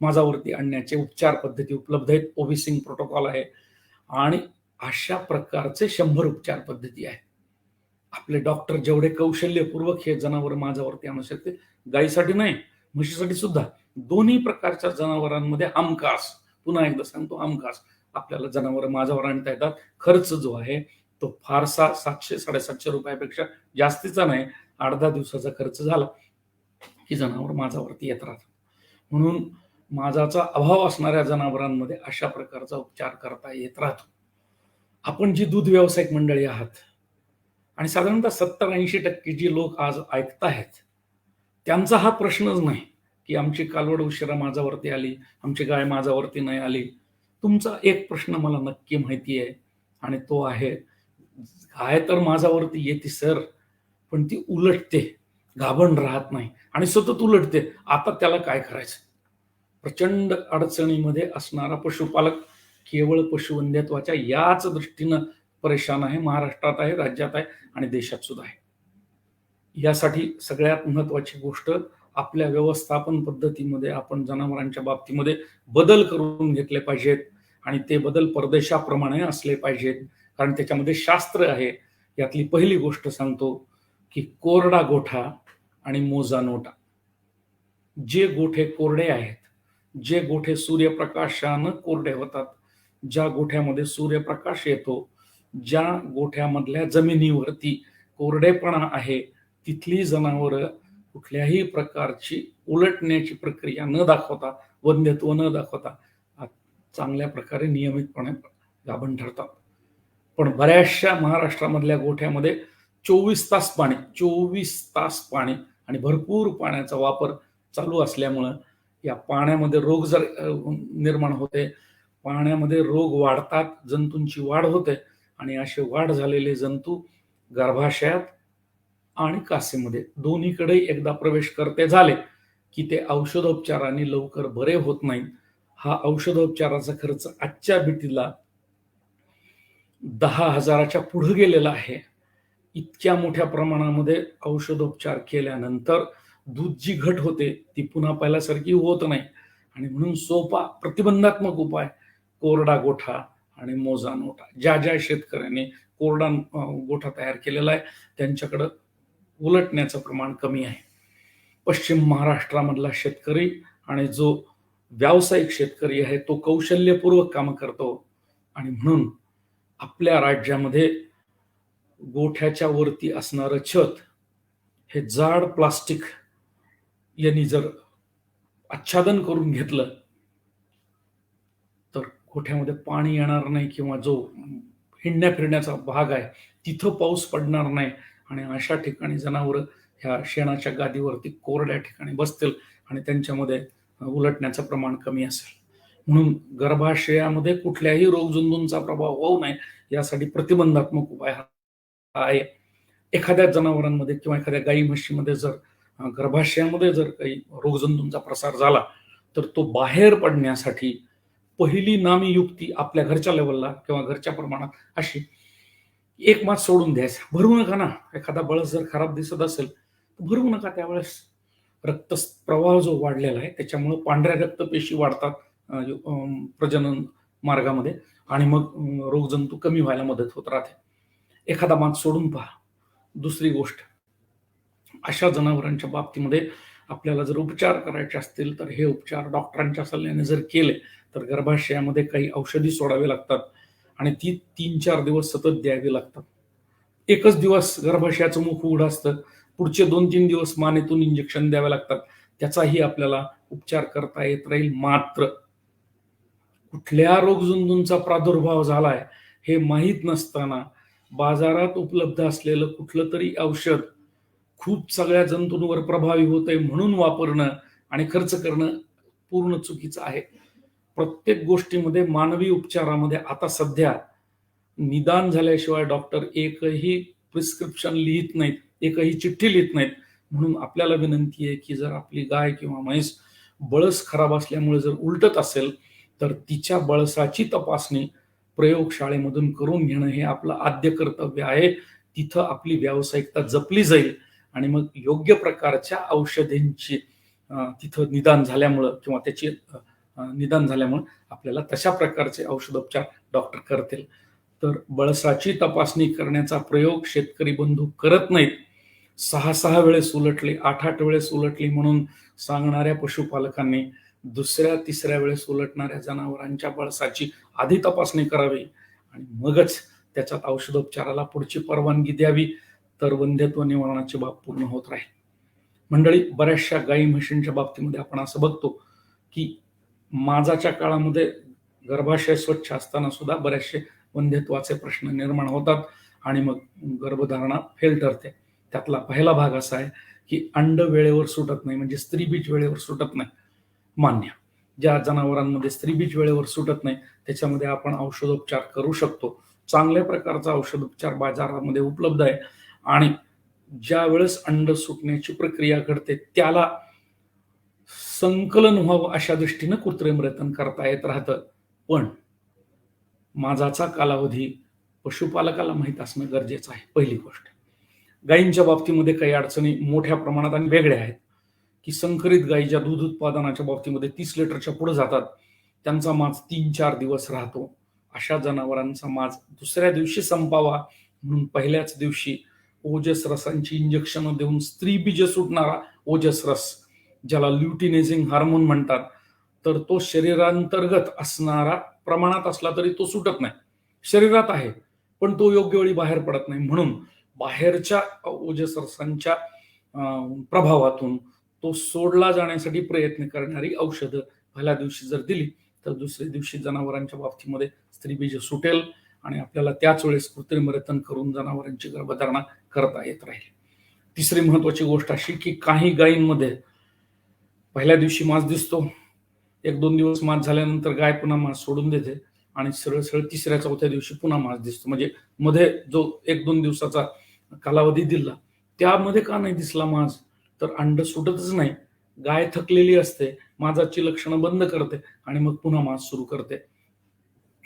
माझ्यावरती आणण्याचे उपचार पद्धती उपलब्ध आहेत. ओव्हिसिंग प्रोटोकॉल आहे आणि अशा प्रकारचे 100 उपचार पद्धती आहेत. आपले डॉक्टर जेवढे कौशल्यपूर्वक हे जनावर माझ्यावरती आणू शकते, गायीसाठी नाही, म्हशीसाठी सुद्धा, दोन्ही प्रकारच्या जनावरांमध्ये हमखास, पुन्हा एकदा सांगतो, हमखास आपल्याला जनावर माझ्यावर आणता येतात. खर्च जो आहे तो फारसा 700-750 रुपयापेक्षा जास्तीचा नाही. 8-10 दिवसाचा खर्च झाला की जनावर माझ्यावरती येत राहतात. म्हणून माझाचा अभाव असणाऱ्या जनावरांमध्ये अशा प्रकारचा उपचार करता येत राहतो. आपण जी दूध व्यावसायिक मंडळी आहात आणि साधारणतः 70-80% जी लोक आज ऐकतायत त्यांचा हा प्रश्नच नाही की आमची कालवड उशिरा माझ्यावरती आली, आमची गाय माझ्यावरती नाही आली. तुमचा एक प्रश्न मला नक्की माहिती आहे आणि तो आहे, गाय तर माझ्यावरती येते सर, पण ती उलटते, गाभण राहत नाही आणि सतत उलटते, आता त्याला काय करायचं? प्रचंड अडचणीमध्ये असणारा पशुपालक केवळ पशुवंध्यत्वाच्या याच दृष्टीनं परेशान आहे. महाराष्ट्रात आहे, राज्यात आहे आणि देशात सुद्धा आहे. यासाठी सगळ्यात महत्वाची गोष्ट, आपल्या व्यवस्थापन पद्धतीमध्ये आपण जनावरांच्या बाबतीमध्ये बदल करून घेतले पाहिजेत आणि ते बदल परदेशाप्रमाणे असले पाहिजेत, कारण त्याच्यामध्ये शास्त्र आहे. यातली पहिली गोष्ट सांगतो की कोरडा गोठा आणि मोजा नोटा. जे गोठे कोरडे आहेत, जे गोठे सूर्यप्रकाशानं कोरडे होतात, ज्या गोठ्यामध्ये सूर्यप्रकाश येतो, ज्या गोठ्यामधल्या जमिनीवरती कोरडेपणा आहे, तिथली जनावरं कुठल्याही प्रकारची उलटण्याची प्रक्रिया न दाखवता, वंध्यत्व न दाखवता चांगल्या प्रकारे नियमितपणे गाभण ठरतात. पण बऱ्याचशा महाराष्ट्रामधल्या गोठ्यामध्ये 24 तास पाणी, 24 तास पाणी आणि भरपूर पाण्याचा वापर चालू असल्यामुळं या पाण्यामध्ये रोग जर निर्माण होते, पाण्यामध्ये रोग वाढतात, जंतूंची वाढ होते आणि असे वाढ झालेले जंतू गर्भाशयात आणि कासेमध्ये दोन्हीकडे एकदा प्रवेश करते झाले की ते औषधोपचाराने लवकर बरे होत नाहीत. हा औषधोपचाराचा खर्च आजच्या भीतीला 10,000च्या पुढे गेलेला आहे. इतक्या मोठ्या प्रमाणामध्ये औषधोपचार केल्यानंतर दूध जी घट होते ती पुन्हा पहिल्यासारखी होत नाही. आणि म्हणून सोपा प्रतिबंधात्मक उपाय कोरडा गोठा आणि मोजा नोटा. ज्या ज्या शेतकऱ्यांनी कोरडा गोठा तयार केलेला आहे त्यांच्याकडं उलटण्याचं प्रमाण कमी आहे. पश्चिम महाराष्ट्रामधला शेतकरी आणि जो व्यावसायिक शेतकरी आहे तो कौशल्यपूर्वक काम करतो आणि म्हणून आपल्या राज्यामध्ये गोठ्याच्या वरती असणारं छत हे जाड प्लास्टिक यांनी जर आच्छादन करून घेतलं तर गोठ्यामध्ये पाणी येणार नाही किंवा जो हिंडण्या फिरण्याचा भाग आहे तिथं पाऊस पडणार नाही आणि अशा ठिकाणी जनावरं ह्या शेणाच्या गादीवरती कोरड्या ठिकाणी बसतील आणि त्यांच्यामध्ये उलटण्याचं प्रमाण कमी असेल. म्हणून गर्भाशयामध्ये कुठल्याही रोगजंतूंचा प्रभाव होऊ नये यासाठी प्रतिबंधात्मक उपाय आहे. एखाद्या जनावरांमध्ये किंवा एखाद्या गाई म्हशीमध्ये जर गर्भाशयामध्ये जर काही रोगजंतूंचा प्रसार झाला तर तो बाहेर पडण्यासाठी पहिली नामी युक्ती आपल्या घरच्या लेवलला किंवा घरच्या प्रमाणात अशी एक मास सोडून द्यायचा, भरवू नका ना. एखादा बळस जर खराब दिसत असेल तर भरवू नका. त्यावेळेस रक्त प्रवाह जो वाढलेला आहे त्याच्यामुळे पांढऱ्या रक्तपेशी वाढतात प्रजनन मार्गामध्ये, आणि मग रोगजंतू कमी व्हायला मदत होत राहते. एखादा मास सोडून पहा. दुसरी गोष्ट, अशा जनावरांच्या बाबतीमध्ये आपल्याला जर उपचार करायचे असतील तर हे उपचार डॉक्टरांच्या सल्ल्याने जर केले तर गर्भाशयामध्ये काही औषधी सोडावे लागतात आणि ती 3-4 दिवस सतत द्यावी लागतात. एकच दिवस गर्भाशयाचं मुख उघडं असतं, पुढचे 2-3 दिवस मानेतून इंजेक्शन द्यावे लागतात. त्याचाही आपल्याला उपचार करता येत राहील. मात्र कुठल्या रोगजंतूंचा प्रादुर्भाव झालाय हे माहीत नसताना बाजारात उपलब्ध असलेलं कुठलं तरी औषध खूप सगळ्या जंतूंवर प्रभावी होतंय म्हणून वापरणं आणि खर्च करणं पूर्ण चुकीचं आहे. प्रत्येक गोष्टीमध्ये मानवी उपचारामध्ये आता सध्या निदान झाल्याशिवाय डॉक्टर एकही प्रिस्क्रिप्शन लिहित नाहीत, एकही चिठ्ठी लिहित नाहीत. म्हणून आपल्याला विनंती आहे की जर आपली गाय किंवा म्हैस बळस खराब असल्यामुळे जर उलटत असेल तर तिच्या बळसाची तपासणी प्रयोगशाळेमधून करून घेणं हे आपलं आद्य कर्तव्य आहे. तिथं आपली व्यावसायिकता जपली जाईल आणि मग योग्य प्रकारच्या औषधींची तिथं निदान झाल्यामुळं किंवा त्याची निदान झाल्यामुळं आपल्याला तशा प्रकारचे औषधोपचार डॉक्टर करतील. तर बळसाची तपासणी करण्याचा प्रयोग शेतकरी बंधू करत नाहीत. 6-6 वेळेस उलटली, 8-8 वेळेस उलटली म्हणून सांगणाऱ्या पशुपालकांनी दुसऱ्या-तिसऱ्या वेळेस उलटणाऱ्या जनावरांच्या बळसाची आधी तपासणी करावी आणि मगच त्याच्यात औषधोपचाराला पुढची परवानगी द्यावी. तर वंध्यत्व निवारणाची बाब पूर्ण होत राहील. मंडळी, बऱ्याचशा गाई म्हशींच्या बाबतीमध्ये आपण असं बघतो की माजाच्या काळामध्ये गर्भाशय स्वच्छ असताना सुद्धा बरेचसे वंध्यत्वाचे प्रश्न निर्माण होतात आणि मग गर्भधारणा फेल ठरते. त्यातला पहिला भाग असा आहे की अंड वेळेवर सुटत नाही, म्हणजे स्त्रीबीज वेळेवर सुटत नाही. मान्य, ज्या जनावरांमध्ये स्त्रीबीज वेळेवर सुटत नाही त्याच्यामध्ये आपण औषधोपचार करू शकतो. चांगल्या प्रकारचा औषधोपचार बाजारामध्ये उपलब्ध आहे आणि ज्या वेळेस अंड सुटण्याची प्रक्रिया घडते त्याला संकलन व्हावं अशा दृष्टीनं कृत्रिम रेतन करता येत राहतं. पण माजाचा कालावधी पशुपालकाला माहीत असणं गरजेचं आहे. पहिली गोष्ट. गायींच्या बाबतीमध्ये काही अडचणी मोठ्या प्रमाणात आणि वेगळ्या आहेत की संकरित गायी ज्या दूध उत्पादनाच्या बाबतीमध्ये 30 लिटरच्या पुढे जातात त्यांचा माज 3-4 दिवस राहतो. अशा जनावरांचा माज दुसऱ्या दिवशी संपावा म्हणून पहिल्याच दिवशी ओजस रसांची इंजेक्शन देऊन स्त्रीबीज सुटणारा ओजस रस, ज्याला ल्युटिनेझिंग हार्मोन म्हणतात, तर तो शरीरांतर्गत असणारा प्रमाणात असला तरी तो सुटत नाही. शरीरात आहे पण तो योग्य वेळी बाहेर पडत नाही. म्हणून बाहेरच्या ओजस रसांच्या प्रभावातून तो सोडला जाण्यासाठी प्रयत्न करणारी औषधं पहिल्या दिवशी जर दिली तर दुसऱ्या दिवशी जनावरांच्या बाबतीमध्ये स्त्रीबीज सुटेल आणि आपल्याला त्याच वेळेस कृत्रिम रेतन करून जनावरांची गर्भधारणा करता येत राहील. तिसरी महत्वाची गोष्ट अशी की काही गायींमध्ये पहिल्या दिवशी मास दिसतो, 1-2 दिवस मास झाल्यानंतर गाय पुन्हा मास सोडून देते आणि सरळ सरळ 3ऱ्या-4थ्या दिवशी पुन्हा मास दिसतो. म्हणजे मध्ये जो 1-2 दिवसाचा कालावधी दिला त्यामध्ये का नाही दिसला मास, तर अंड सुटतच नाही, गाय थकलेली असते, माजाची लक्षणं बंद करते आणि मग पुन्हा मास सुरू करते.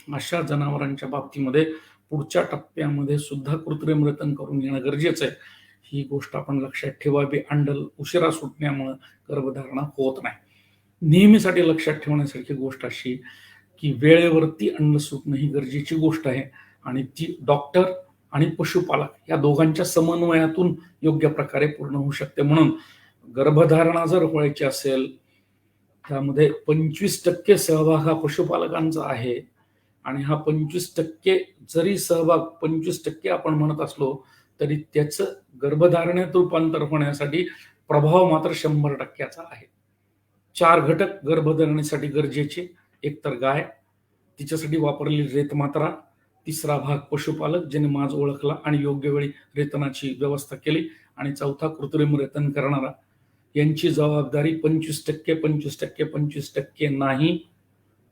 अशा जनावरांच्या बाबतीमध्ये पुढच्या टप्प्यामध्ये सुद्धा कृत्रिम रेतन करून घेणं गरजेचं आहे. ही गोष्ट आपण लक्षात ठेवावी. अंड उशिरा सुटण्यामुळे गर्भधारणा होत नाही. नेहमीसाठी लक्षात ठेवण्यासारखी गोष्ट अशी की वेळेवरती अंड सुटणं ही गरजेची गोष्ट आहे आणि ती डॉक्टर आणि पशुपालक या दोघांच्या समन्वयातून योग्य प्रकारे पूर्ण होऊ शकते. म्हणून गर्भधारणा जर व्हायची असेल त्यामध्ये 25% सहभाग हा पशुपालकांचा आहे आणि हा 25% जरी सहभाग 25% आपण म्हणत असलो तरी त्याचं गर्भधारणेत रूपांतर होण्यासाठी प्रभाव मात्र 100% आहे. 4 घटक गर्भधारणेसाठी गरजेचे, एक तर गाय, तिच्यासाठी वापरलेली रेतमात्रा, तिसरा भाग पशुपालक ज्याने माज ओळखला आणि योग्य वेळी रेतनाची व्यवस्था केली आणि चौथा कृत्रिम रेतन करणारा. यांची जबाबदारी 25%, 25%, 25% नाही,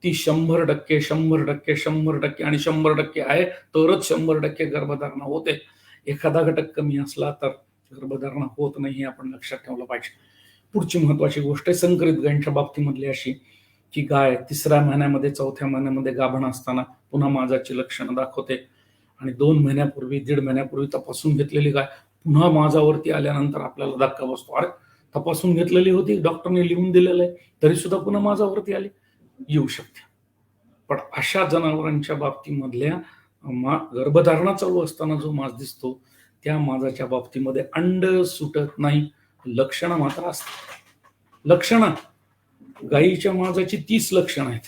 ती 100%, 100%, 100% आणि 100% आहे. तरच 100% गर्भधारणा होते. एखादा घटक कमी असला तर गर्भधारणा होत नाही, हे आपण लक्षात ठेवलं पाहिजे. पुढची महत्वाची गोष्ट आहे संकरित गायींच्या बाबतीमधली अशी की गाय 3ऱ्या महिन्यामध्ये 4थ्या महिन्यामध्ये गाभण असताना पुन्हा माजाची लक्षणं दाखवते आणि 2 महिन्यापूर्वी 1.5 महिन्यापूर्वी तपासून घेतलेली गाय पुन्हा माझ्यावरती आल्यानंतर आपल्याला धक्का बसतो. अरे, तपासून घेतलेली होती, डॉक्टरने लिहून दिलेलं आहे, तरी सुद्धा पुन्हा माझ्यावरती आली. येऊ शकते. पण अशा जनावरांच्या बाबतीमधल्या गर्भधारणा चालू असताना जो माज दिसतो, त्या माजाच्या बाबतीमध्ये अंड सुटत नाही, लक्षणं मात्र असतात. लक्षणं, गायीच्या माजाची 30 लक्षणं आहेत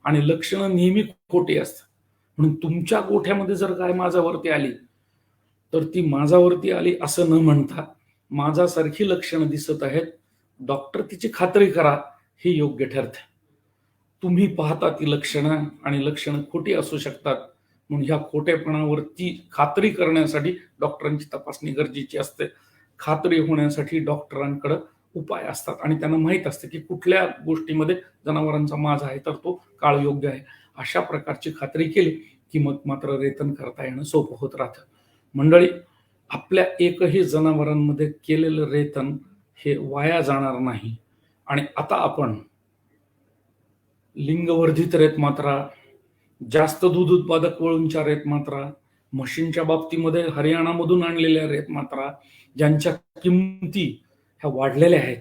आणि लक्षणं नेहमी खोटी असतात. म्हणून तुमच्या गोठ्यामध्ये जर गाय माझ्यावरती आली तर ती माझ्यावरती आली असं न म्हणता माझ्यासारखी लक्षणं दिसत आहेत, डॉक्टर तिची खात्री करा, हे योग्य ठरते. तुम्ही पाहता ती लक्षणं आणि लक्षणं खोटी असू शकतात, म्हणून ह्या खोटेपणावरती खात्री करण्यासाठी डॉक्टरांची तपासणी गरजेची असते. खात्री होण्यासाठी डॉक्टरांकडे उपाय असतात आणि त्यांना माहीत असते की कुठल्या गोष्टीमध्ये जनावरांचा माज आहे तर तो काळ योग्य आहे. अशा प्रकारची खात्री केली की मग मात्र रेतन करता येणं सोपं होत राहतं. मंडळी, आपल्या एकही जनावरांमध्ये केलेलं रेतन हे वाया जाणार नाही. आणि आता आपण लिंगवर्धित रेतमात्रा, जास्त दूध उत्पादक वळूंच्या रेतमात्रा, म्हशींच्या बाबतीमध्ये हरियाणामधून आणलेल्या रेतमात्रा, ज्यांच्या किमती ह्या वाढलेल्या आहेत,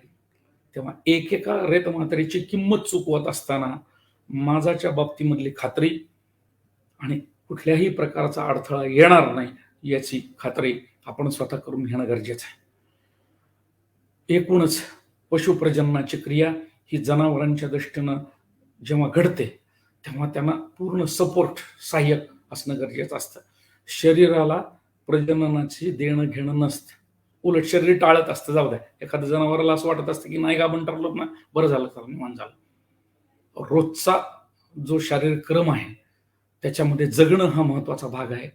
तेव्हा एकेका रेतमात्रेची किंमत चुकवत असताना माझाच्या बाबतीमधली खात्री आणि कुठल्याही प्रकारचा अडथळा येणार नाही याची खात्री आपण स्वतः करून घेणं गरजेचं आहे. एकूणच पशुप्रजननाची क्रिया ही जनावरांच्या दृष्टीनं जेव्हा घडते तेव्हा त्यांना पूर्ण सपोर्ट, सहाय्यक असणं गरजेचं असतं. शरीराला प्रजननाची देणं घेणं नसतं, उलट शरीर टाळत असतं. जाऊ द्या, एखाद्या जनावराला असं वाटत असतं की नाही गाभण ठरलो ना, बरं झालं, तर निवांत झालं. रोजचा जो शारीरिक क्रम आहे त्याच्यामध्ये जगणं हा महत्वाचा भाग आहे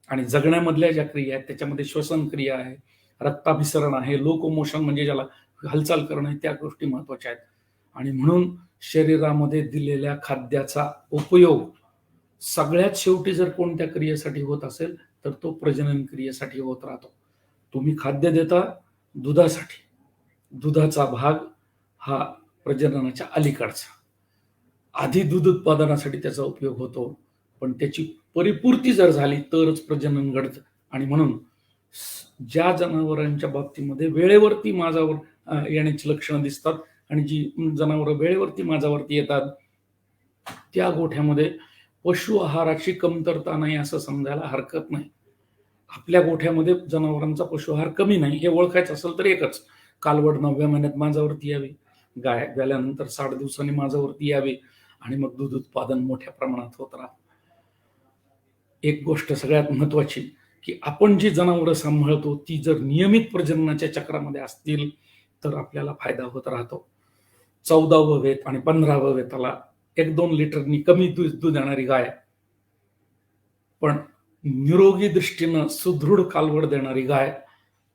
आणि जगण्यामधल्या ज्या क्रिया आहेत त्याच्यामध्ये श्वसन क्रिया आहे, रक्ताभिसरण आहे, लोकोमोशन म्हणजे ज्याला हालचाल करणं, त्या गोष्टी महत्वाच्या आहेत. आणि म्हणून शरीरामध्ये दिलेल्या खाद्याचा उपयोग सगळ्यात शेवटी जर कोणत्या क्रियेसाठी होत असेल तर तो प्रजनन क्रियेसाठी होत राहतो. तुम्ही खाद्य देता दुधासाठी, दुधाचा भाग हा प्रजननाच्या अलीकडचा. आधी दूध उत्पादनासाठी त्याचा उपयोग होतो, पण त्याची परिपूर्ती जर झाली तरच प्रजनन घडतं. आणि म्हणून ज्या जनावरांच्या बाबतीमध्ये वेळेवरती माझ्यावर येण्याची लक्षणं दिसतात आणि जी जनावरं वेळेवरती माझ्यावरती येतात त्या गोठ्यामध्ये पशु आहाराची कमतरता नाही असं समजायला हरकत नाही. आपल्या गोठ्यामध्ये जनावरांचा पशु आहार कमी नाही हे ओळखायचं असेल तर एकच, कालवड 9व्या महिन्यात माझ्यावरती यावी, गाय गेल्यानंतर 60 दिवसांनी माझ्यावरती यावी आणि मग दूध उत्पादन मोठ्या प्रमाणात होत राहतं. एक गोष्ट सगळ्यात महत्वाची की आपण जी जनावरं सांभाळतो ती जर नियमित प्रजननाच्या चक्रामध्ये असतील तर आपल्याला फायदा होत राहतो. 14वं वेत आणि 15वं वेताला 1-2 लिटरनी कमी दूध देणारी गाय, पण निरोगी दृष्टीनं सुदृढ कालवड देणारी गाय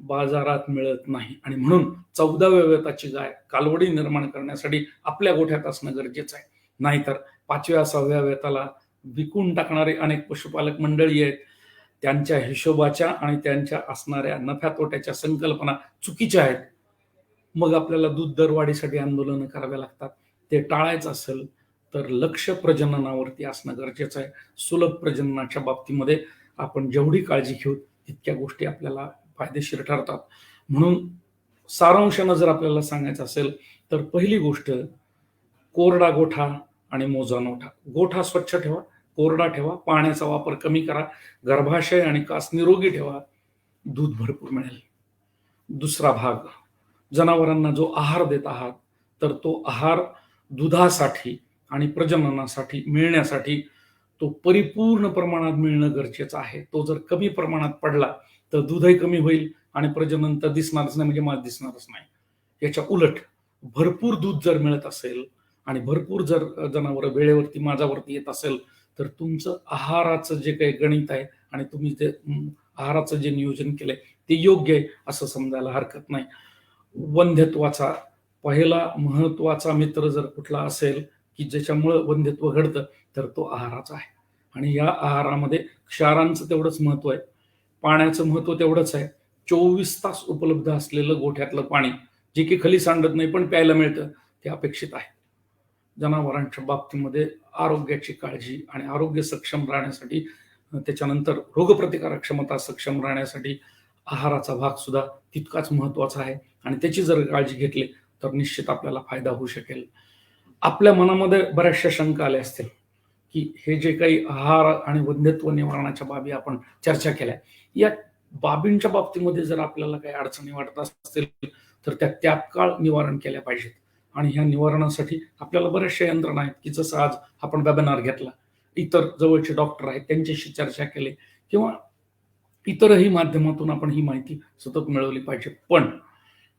बाजारात मिळत नाही. आणि म्हणून 14व्या वेताची गाय कालवडी निर्माण करण्यासाठी आपल्या गोठ्यात असणं गरजेचं आहे. नाहीतर 5व्या-6व्या वेताला विकून टाकणारे अनेक पशुपालक मंडळी आहेत, त्यांच्या हिशोबाच्या आणि त्यांच्या असणाऱ्या नफ्या तोट्याच्या संकल्पना चुकीच्या आहेत. मग आपल्याला दूध दरवाढीसाठी आंदोलनं कराव्या लागतात. ते टाळायचं असेल तर लक्ष प्रजननावरती असणं गरजेचं आहे. सुलभ प्रजननाच्या बाबतीमध्ये आपण जेवढी काळजी घेऊ तितक्या गोष्टी आपल्याला फायदेशीर ठरतात. म्हणून सारांशानं जर आपल्याला सांगायचं असेल तर पहिली गोष्ट, कोरडा गोठा आणि मोजा नोठा. गोठा स्वच्छ ठेवा, कोरडा ठेवा, पाण्याचा वापर कमी करा, गर्भाशय आणि कास निरोगी ठेवा, दूध भरपूर मिळेल. दुसरा भाग, जनावरांना जो आहार देत आहात तर तो आहार दुधासाठी आणि प्रजननासाठी मिळण्यासाठी तो परिपूर्ण प्रमाणात मिळणं गरजेचं आहे. तो जर कमी प्रमाणात पडला तर दूधही कमी होईल आणि प्रजनन तर दिसणारच नाही, म्हणजे माज दिसणारच नाही. याच्या उलट भरपूर दूध जर मिळत असेल आणि भरपूर जर जनावर वेळेवरती माझ्यावरती येत असेल तर तुमचं आहाराचं जे काही गणित आहे आणि तुम्ही ते आहाराचं जे नियोजन केलंय ते योग्य आहे असं समजायला हरकत नाही. वंध्यत्वाचा पहिला महत्वाचा मित्र जर कुठला असेल की ज्याच्यामुळे वंध्यत्व घडतं तर तो आहाराचा आहे. आणि या आहारामध्ये क्षारांचं तेवढंच महत्व आहे, पाण्याचं महत्व तेवढंच आहे. 24 तास उपलब्ध असलेलं गोठ्यातलं पाणी, जे की खाली सांडत नाही पण प्यायला मिळतं, ते अपेक्षित आहे. जनावरांच्या बाबतीमध्ये आरोग्याची काळजी आणि आरोग्य सक्षम राहण्यासाठी त्याच्यानंतर रोगप्रतिकारक क्षमता सक्षम राहण्यासाठी आहाराचा भाग सुद्धा तितकाच महत्वाचा आहे आणि त्याची जर काळजी घेतली तर निश्चित आपल्याला फायदा होऊ शकेल. आपल्या मनामध्ये बऱ्याचशा शंका आल्या असतील की हे जे काही आहार आणि वंध्यत्व निवारणाच्या बाबी आपण चर्चा केल्या, या बाबींच्या बाबतीमध्ये जर आपल्याला काही अडचणी वाटत असतील तर त्या तात्काळ निवारण केल्या पाहिजेत. आणि ह्या निवारणासाठी आपल्याला बऱ्याचशा यंत्रणा आहेत की जसं आज आपण वेबिनार घेतला, इतर जवळचे डॉक्टर आहेत त्यांच्याशी चर्चा केली किंवा इतरही माध्यमातून आपण ही माहिती सतत मिळवली पाहिजे. पण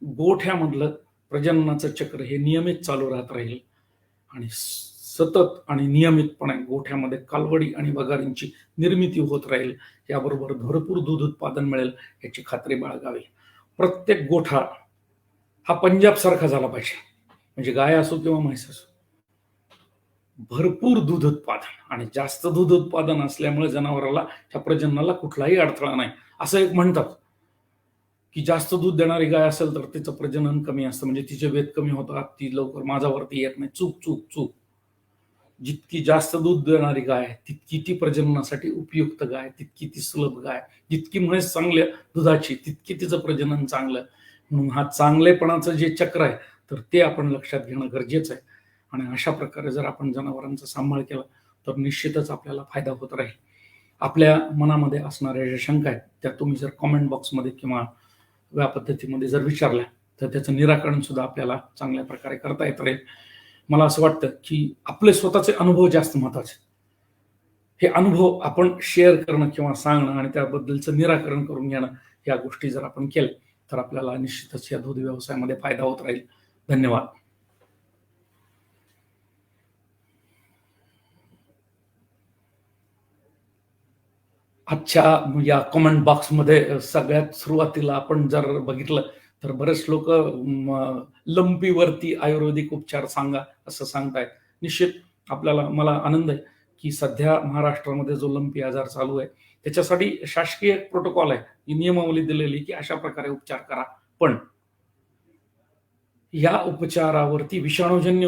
गोठ्यामधलं प्रजननाचं चक्र हे नियमित चालू राहत राहील आणि सतत आणि नियमितपणे गोठ्यामध्ये कालवडी आणि वगारींची निर्मिती होत राहील. याबरोबर भरपूर दूध उत्पादन मिळेल याची खात्री बाळगावी. प्रत्येक गोठा हा पंजाब सारखा झाला पाहिजे, म्हणजे गाय असो किंवा म्हैस असो. भरपूर दूध उत्पादन आणि जास्त दूध उत्पादन असल्यामुळे जनावराला त्या प्रजननाला कुठलाही अडथळा नाही. असं एक म्हणतात की जास्त दूध देणारी गाय असेल तर तिचं प्रजनन कमी असतं, म्हणजे तिचे वेद कमी होतात, ती लवकर माझ्यावरती येत नाही. चूक चूक चूक. जितकी जास्त दूध देणारी गाय तितकी ती प्रजननासाठी उपयुक्त गाय, तितकी ती सुलभ गाय. जितकी म्हैस चांगल्या दुधाची तितकी तिचं प्रजनन चांगलं. म्हणून हा चांगलेपणाचं जे चक्र आहे तर ते आपण लक्षात घेणं गरजेचं आहे. आणि अशा प्रकारे जर आपण जनावरांचा सांभाळ केला तर निश्चितच आपल्याला फायदा होत राहील. आपल्या मनामध्ये असणाऱ्या ज्या शंका आहेत त्या तुम्ही जर कॉमेंट बॉक्समध्ये किंवा या पद्धतीमध्ये जर विचारल्या तर त्याचं निराकरण सुद्धा आपल्याला चांगल्या प्रकारे करता येत राहील. मला असं वाटतं की आपले स्वतःचे अनुभव जास्त महत्वाचे. हे अनुभव आपण शेअर करणं किंवा सांगणं आणि त्याबद्दलचं निराकरण करून घेणं, या गोष्टी जर आपण केल्या तर आपल्याला निश्चितच या दूध व्यवसायामध्ये फायदा होत राहील. धन्यवाद. आजच्या या कमेंट बॉक्समध्ये सगळ्यात सुरुवातीला आपण जर बघितलं तर बरेच लोक लंपीवरती आयुर्वेदिक उपचार सांगा असं सांगतायत. निश्चित आपल्याला मला आनंद आहे की सध्या महाराष्ट्रामध्ये जो लंपी आजार चालू आहे त्याच्यासाठी शासकीय प्रोटोकॉल आहे, ही नियमावली दिलेली की अशा प्रकारे उपचार करा. पण या उपचारावरती विषाणूजन्य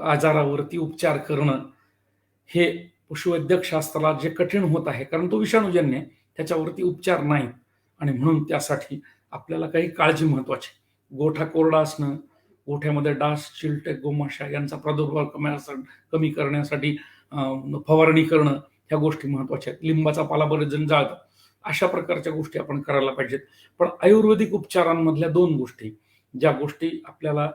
आजारावरती उपचार करणं हे पशुवैद्यक शास्त्राला जे कठीण होत आहे, कारण तो विषाणूजन्य त्याच्यावरती उपचार नाही. आणि म्हणून त्यासाठी आपल्याला काही काळजी महत्वाची. गोठा कोरडा असणं, गोठ्यामध्ये डास, चिलटे, गोमाशा यांचा प्रादुर्भाव कमी करण्यासाठी फवारणी करणं, ह्या गोष्टी महत्वाच्या आहेत. लिंबाचा पाला बरेच जण जाळतात, अशा प्रकारच्या गोष्टी आपण करायला पाहिजेत. पण आयुर्वेदिक उपचारांमधल्या दोन गोष्टी, ज्या गोष्टी आपल्याला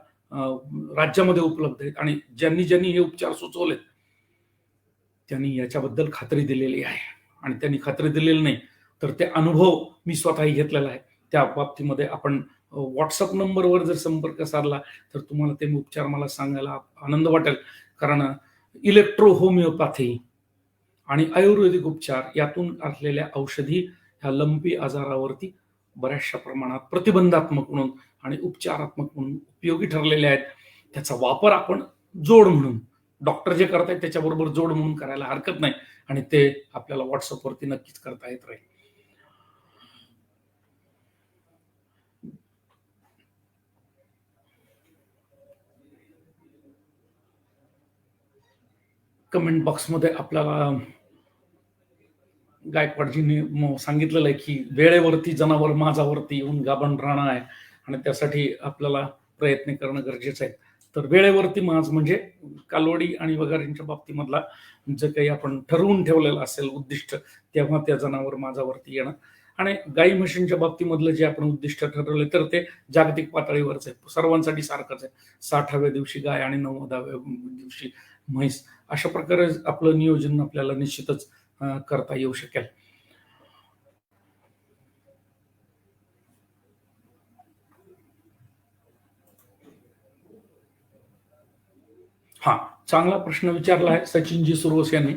राज्यामध्ये उपलब्ध आहेत आणि ज्यांनी ज्यांनी हे उपचार सुचवलेत त्यांनी याच्याबद्दल खात्री दिलेली आहे. आणि त्यांनी खात्री दिलेली नाही तर ते अनुभव मी स्वतःही घेतलेला आहे. त्या बाबतीमध्ये आपण व्हॉट्सअप नंबरवर जर संपर्क साधला तर तुम्हाला ते उपचार मला सांगायला आनंद वाटेल. कारण इलेक्ट्रो होमिओपॅथी आणि आयुर्वेदिक उपचार यातून असलेल्या औषधी ह्या लंपी आजारावरती बऱ्याचशा प्रमाणात प्रतिबंधात्मक म्हणून आणि उपचारात्मक म्हणून उपयोगी ठरलेले आहेत. त्याचा वापर आपण जोड म्हणून, डॉक्टर जे करतायत त्याच्याबरोबर जोड म्हणून करायला हरकत नाही आणि ते आपल्याला व्हॉट्सअपवरती नक्कीच करता येत राहील. कमेंट बॉक्समध्ये आपल्याला गायकवाडजींनी सांगितलेलं आहे की वेळेवरती जनावर माझावरती येऊन गाभण राहणं आहे आणि त्यासाठी आपल्याला प्रयत्न करणं गरजेचं आहे. तर वेळेवरती माझ म्हणजे कालवडी आणि वगैरेंच्या बाबतीमधला जे काही आपण ठरवून ठेवलेलं असेल उद्दिष्ट, तेव्हा त्या जनावर माझावरती येणं. आणि गाई म्हशींच्या बाबतीमधलं जे आपण उद्दिष्ट ठरवले तर ते जागतिक पातळीवरच आहे, सर्वांसाठी सारखंच आहे. 60व्या दिवशी गाय आणि 90व्या दिवशी म्हैस, अशा प्रकारे आपलं नियोजन आपल्याला निश्चितच करता येऊ शकेल. हा चांगला प्रश्न विचारला आहे सचिनजी सुरवस यांनी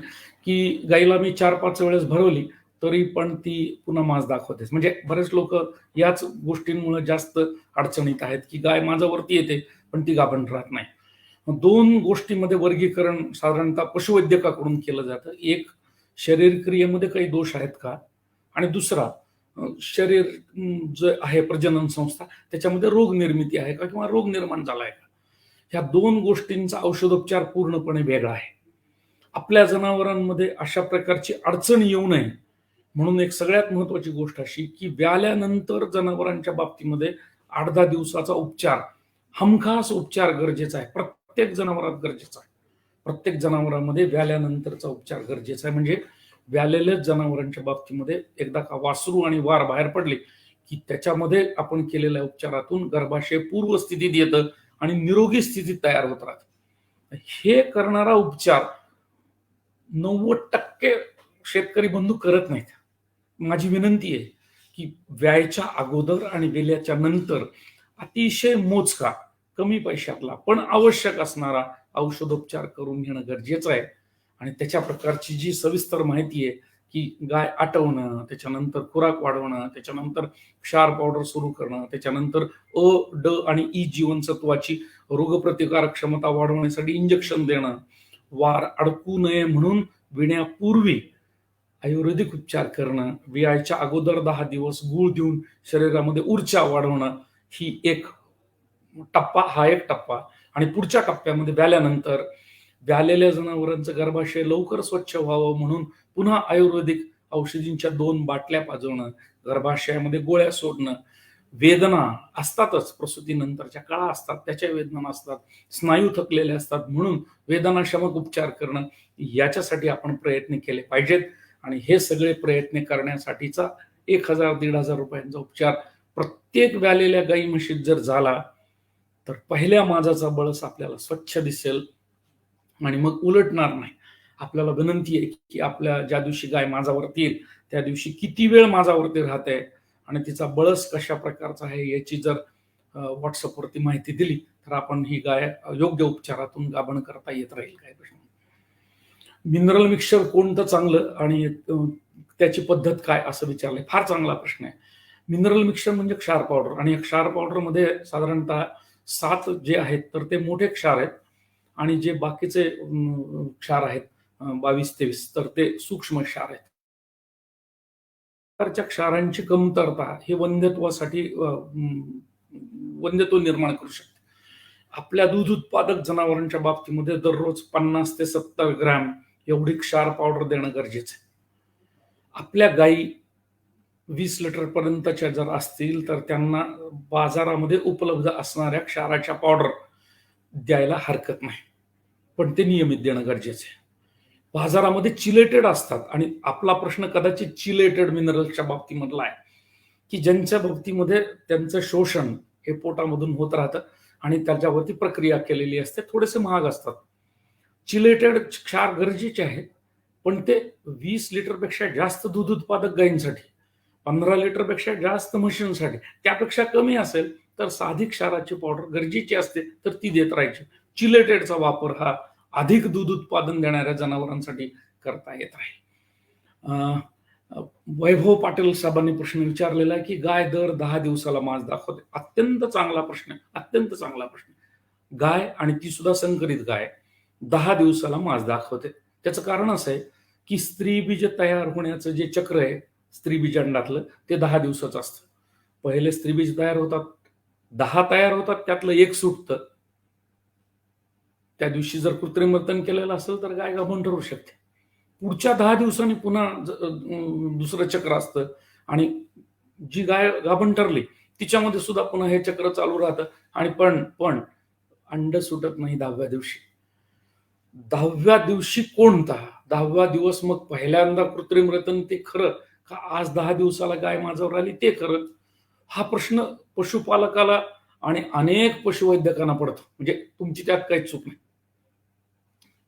की गाईला मी 4-5 वेळेस भरवली तरी पण ती पुन्हा माज दाखवतेच. म्हणजे बरेच लोक याच गोष्टींमुळे जास्त अडचणीत आहेत की गाय माझ्यावरती येते पण ती गाभण राहत नाही. दोन गोष्टींमध्ये वर्गीकरण साधारणतः पशुवैद्यकाकडून केलं जातं. एक, शरीर क्रियेमध्ये काही दोष आहेत का, आणि दुसरा शरीर जे आहे प्रजनन संस्था त्याच्यामध्ये रोग निर्मिती आहे का किंवा रोग निर्माण झालाय का. ह्या दोन गोष्टींचा औषधोपचार पूर्णपणे वेगळा आहे. आपल्या जनावरांमध्ये अशा प्रकारची अडचण येऊ नये म्हणून एक सगळ्यात महत्वाची गोष्ट अशी की व्याल्यानंतर जनावरांच्या बाबतीमध्ये 8-10 दिवसाचा उपचार, हमखास उपचार गरजेचा आहे. प्रत्येक जनावरात गरजेचा आहे. प्रत्येक जनावरांमध्ये व्याल्यानंतरचा उपचार गरजेचा आहे. म्हणजे व्यालेल्या जनावरांच्या बाबतीमध्ये एकदा का वासरू आणि वार बाहेर पडले की त्याच्यामध्ये आपण केलेल्या उपचारातून गर्भाशय पूर्व स्थितीत येतं आणि निरोगी स्थितीत तयार होत राहतं. हे करणारा उपचार 90% शेतकरी बंधू करत नाहीत. माझी विनंती आहे की व्यायच्या अगोदर आणि वेल्याच्या नंतर अतिशय मोजका, कमी पैशातला पण आवश्यक असणारा औषधोपचार करून घेणं गरजेचं आहे. आणि त्याच्या प्रकारची जी सविस्तर माहिती आहे की गाय आटवणं, त्याच्यानंतर खुराक वाढवणं, त्याच्यानंतर क्षार पावडर सुरू करणं, त्याच्यानंतर अ, ड आणि ई जीवनसत्वाची रोगप्रतिकारक क्षमता वाढवण्यासाठी इंजेक्शन देणं, वार अडकू नये म्हणून विण्यापूर्वी आयुर्वेदिक उपचार करणं, वियाच्या अगोदर 10 दिवस गूळ देऊन शरीरामध्ये ऊर्जा वाढवणं, ही एक हा एक टप्पा. आणि पुढच्या टप्प्यामध्ये व्याल्यानंतर व्यालेल्या जनावरांचं गर्भाशय लवकर स्वच्छ व्हावं म्हणून पुन्हा आयुर्वेदिक औषधींच्या 2 बाटल्या पाजवणं, गर्भाशयामध्ये गोळ्या सोडणं, वेदना असतातच, प्रसूतीनंतरच्या काळा असतात, त्याच्या वेदना असतात, स्नायू थकलेले असतात, म्हणून वेदनाशमक उपचार करणं, याच्यासाठी आपण प्रयत्न केले पाहिजेत. आणि हे सगळे प्रयत्न करण्यासाठीचा 1,000-1,500 रुपयांचा उपचार प्रत्येक व्यालेल्या गाई म्हशीत जर झाला तर पहिल्या माझाचा बळस आपल्याला स्वच्छ दिसेल आणि मग उलटणार नाही. आपल्याला विनंती आहे की आपल्या ज्या दिवशी गाय माझावरती येईल त्या दिवशी किती वेळ माझावरती राहते आणि तिचा बळस कशा प्रकारचा आहे याची जर व्हॉट्सअपवरती माहिती दिली तर आपण ही गाय योग्य उपचारातून गाभण करता येत राहील. काय प्रश्न? मिनरल मिक्सचर कोणतं चांगलं आणि त्याची पद्धत काय असं विचारलंय. फार चांगला प्रश्न आहे. मिनरल मिक्सचर म्हणजे क्षार पावडर, आणि क्षार पावडर मध्ये साधारणतः 7 जे आहेत तर ते मोठे क्षार आहेत आणि जे बाकीचे क्षार आहेत 22-23 तर ते सूक्ष्म क्षार आहेत. प्रकारच्या क्षारांची कमतरता हे वंध्यत्वासाठी वंध्यत्व निर्माण करू शकते. आपल्या दूध उत्पादक जनावरांच्या बाबतीमध्ये दररोज 50 ते 70 ग्रॅम एवढी क्षार पावडर देणं गरजेचं आहे. आपल्या गायी 20 लिटर पर्यंतच्या जर असतील तर त्यांना बाजारामध्ये उपलब्ध असणाऱ्या क्षाराच्या पावडर द्यायला हरकत नाही, पण ते नियमित देणं गरजेचं आहे. बाजारामध्ये चिलेटेड असतात आणि आपला प्रश्न कदाचित चिलेटेड मिनरल्सच्या बाबतीमधला आहे की ज्यांच्या बाबतीमध्ये त्यांचं शोषण हे पोटामधून होत राहतं आणि त्याच्यावरती प्रक्रिया केलेली असते, थोडेसे महाग असतात. चिलेटेड क्षार गरजेचे आहेत पण ते 20 लिटरपेक्षा जास्त दूध उत्पादक गायींसाठी, 15 लिटरपेक्षा जास्त म्हशींसाठी, त्यापेक्षा कमी असेल तर साधी क्षाराची पावडर गरजेची असते तर ती देत राहायची. चिलेटेडचा वापर हा अधिक दूध उत्पादन देणाऱ्या जनावरांसाठी करता येत राहील. वैभव पाटील साहेबांनी प्रश्न विचारलेला आहे की गाय दर 10 दिवसाला मास दाखवते. अत्यंत चांगला प्रश्न आहे, अत्यंत चांगला प्रश्न. गाय आणि ती सुद्धा संकरित गाय 10 दिवसाला मास दाखवते. त्याचं कारण असं आहे की स्त्रीबीज तयार होण्याचं जे चक्र आहे स्त्रीबीज अंडातलं ते 10 दिवसाचं असतं. पहिले स्त्रीबीज तयार होतात, 10 तयार होतात, त्यातलं एक सुटतं. त्या दिवशी जर कृत्रिमर्तन केलेलं असेल तर गाय गाभण ठरू शकते. पुढच्या 10 दिवसांनी पुन्हा दुसरं चक्र असतं आणि जी गाय गाभण ठरली तिच्यामध्ये सुद्धा पुन्हा हे चक्र चालू राहतं आणि पण अंड सुटत नाही 10व्या दिवशी. 10व्या दिवशी कोणता 10वा दिवस? मग पहिल्यांदा कृत्रिमर्तन ते खरं का आज 10 दिवसाला गाय माझ्यावर आली ते खरं? हा प्रश्न पशुपालकाला आणि अनेक पशुवैद्यकांना पडतो. म्हणजे तुमची त्यात काही चूक नाही.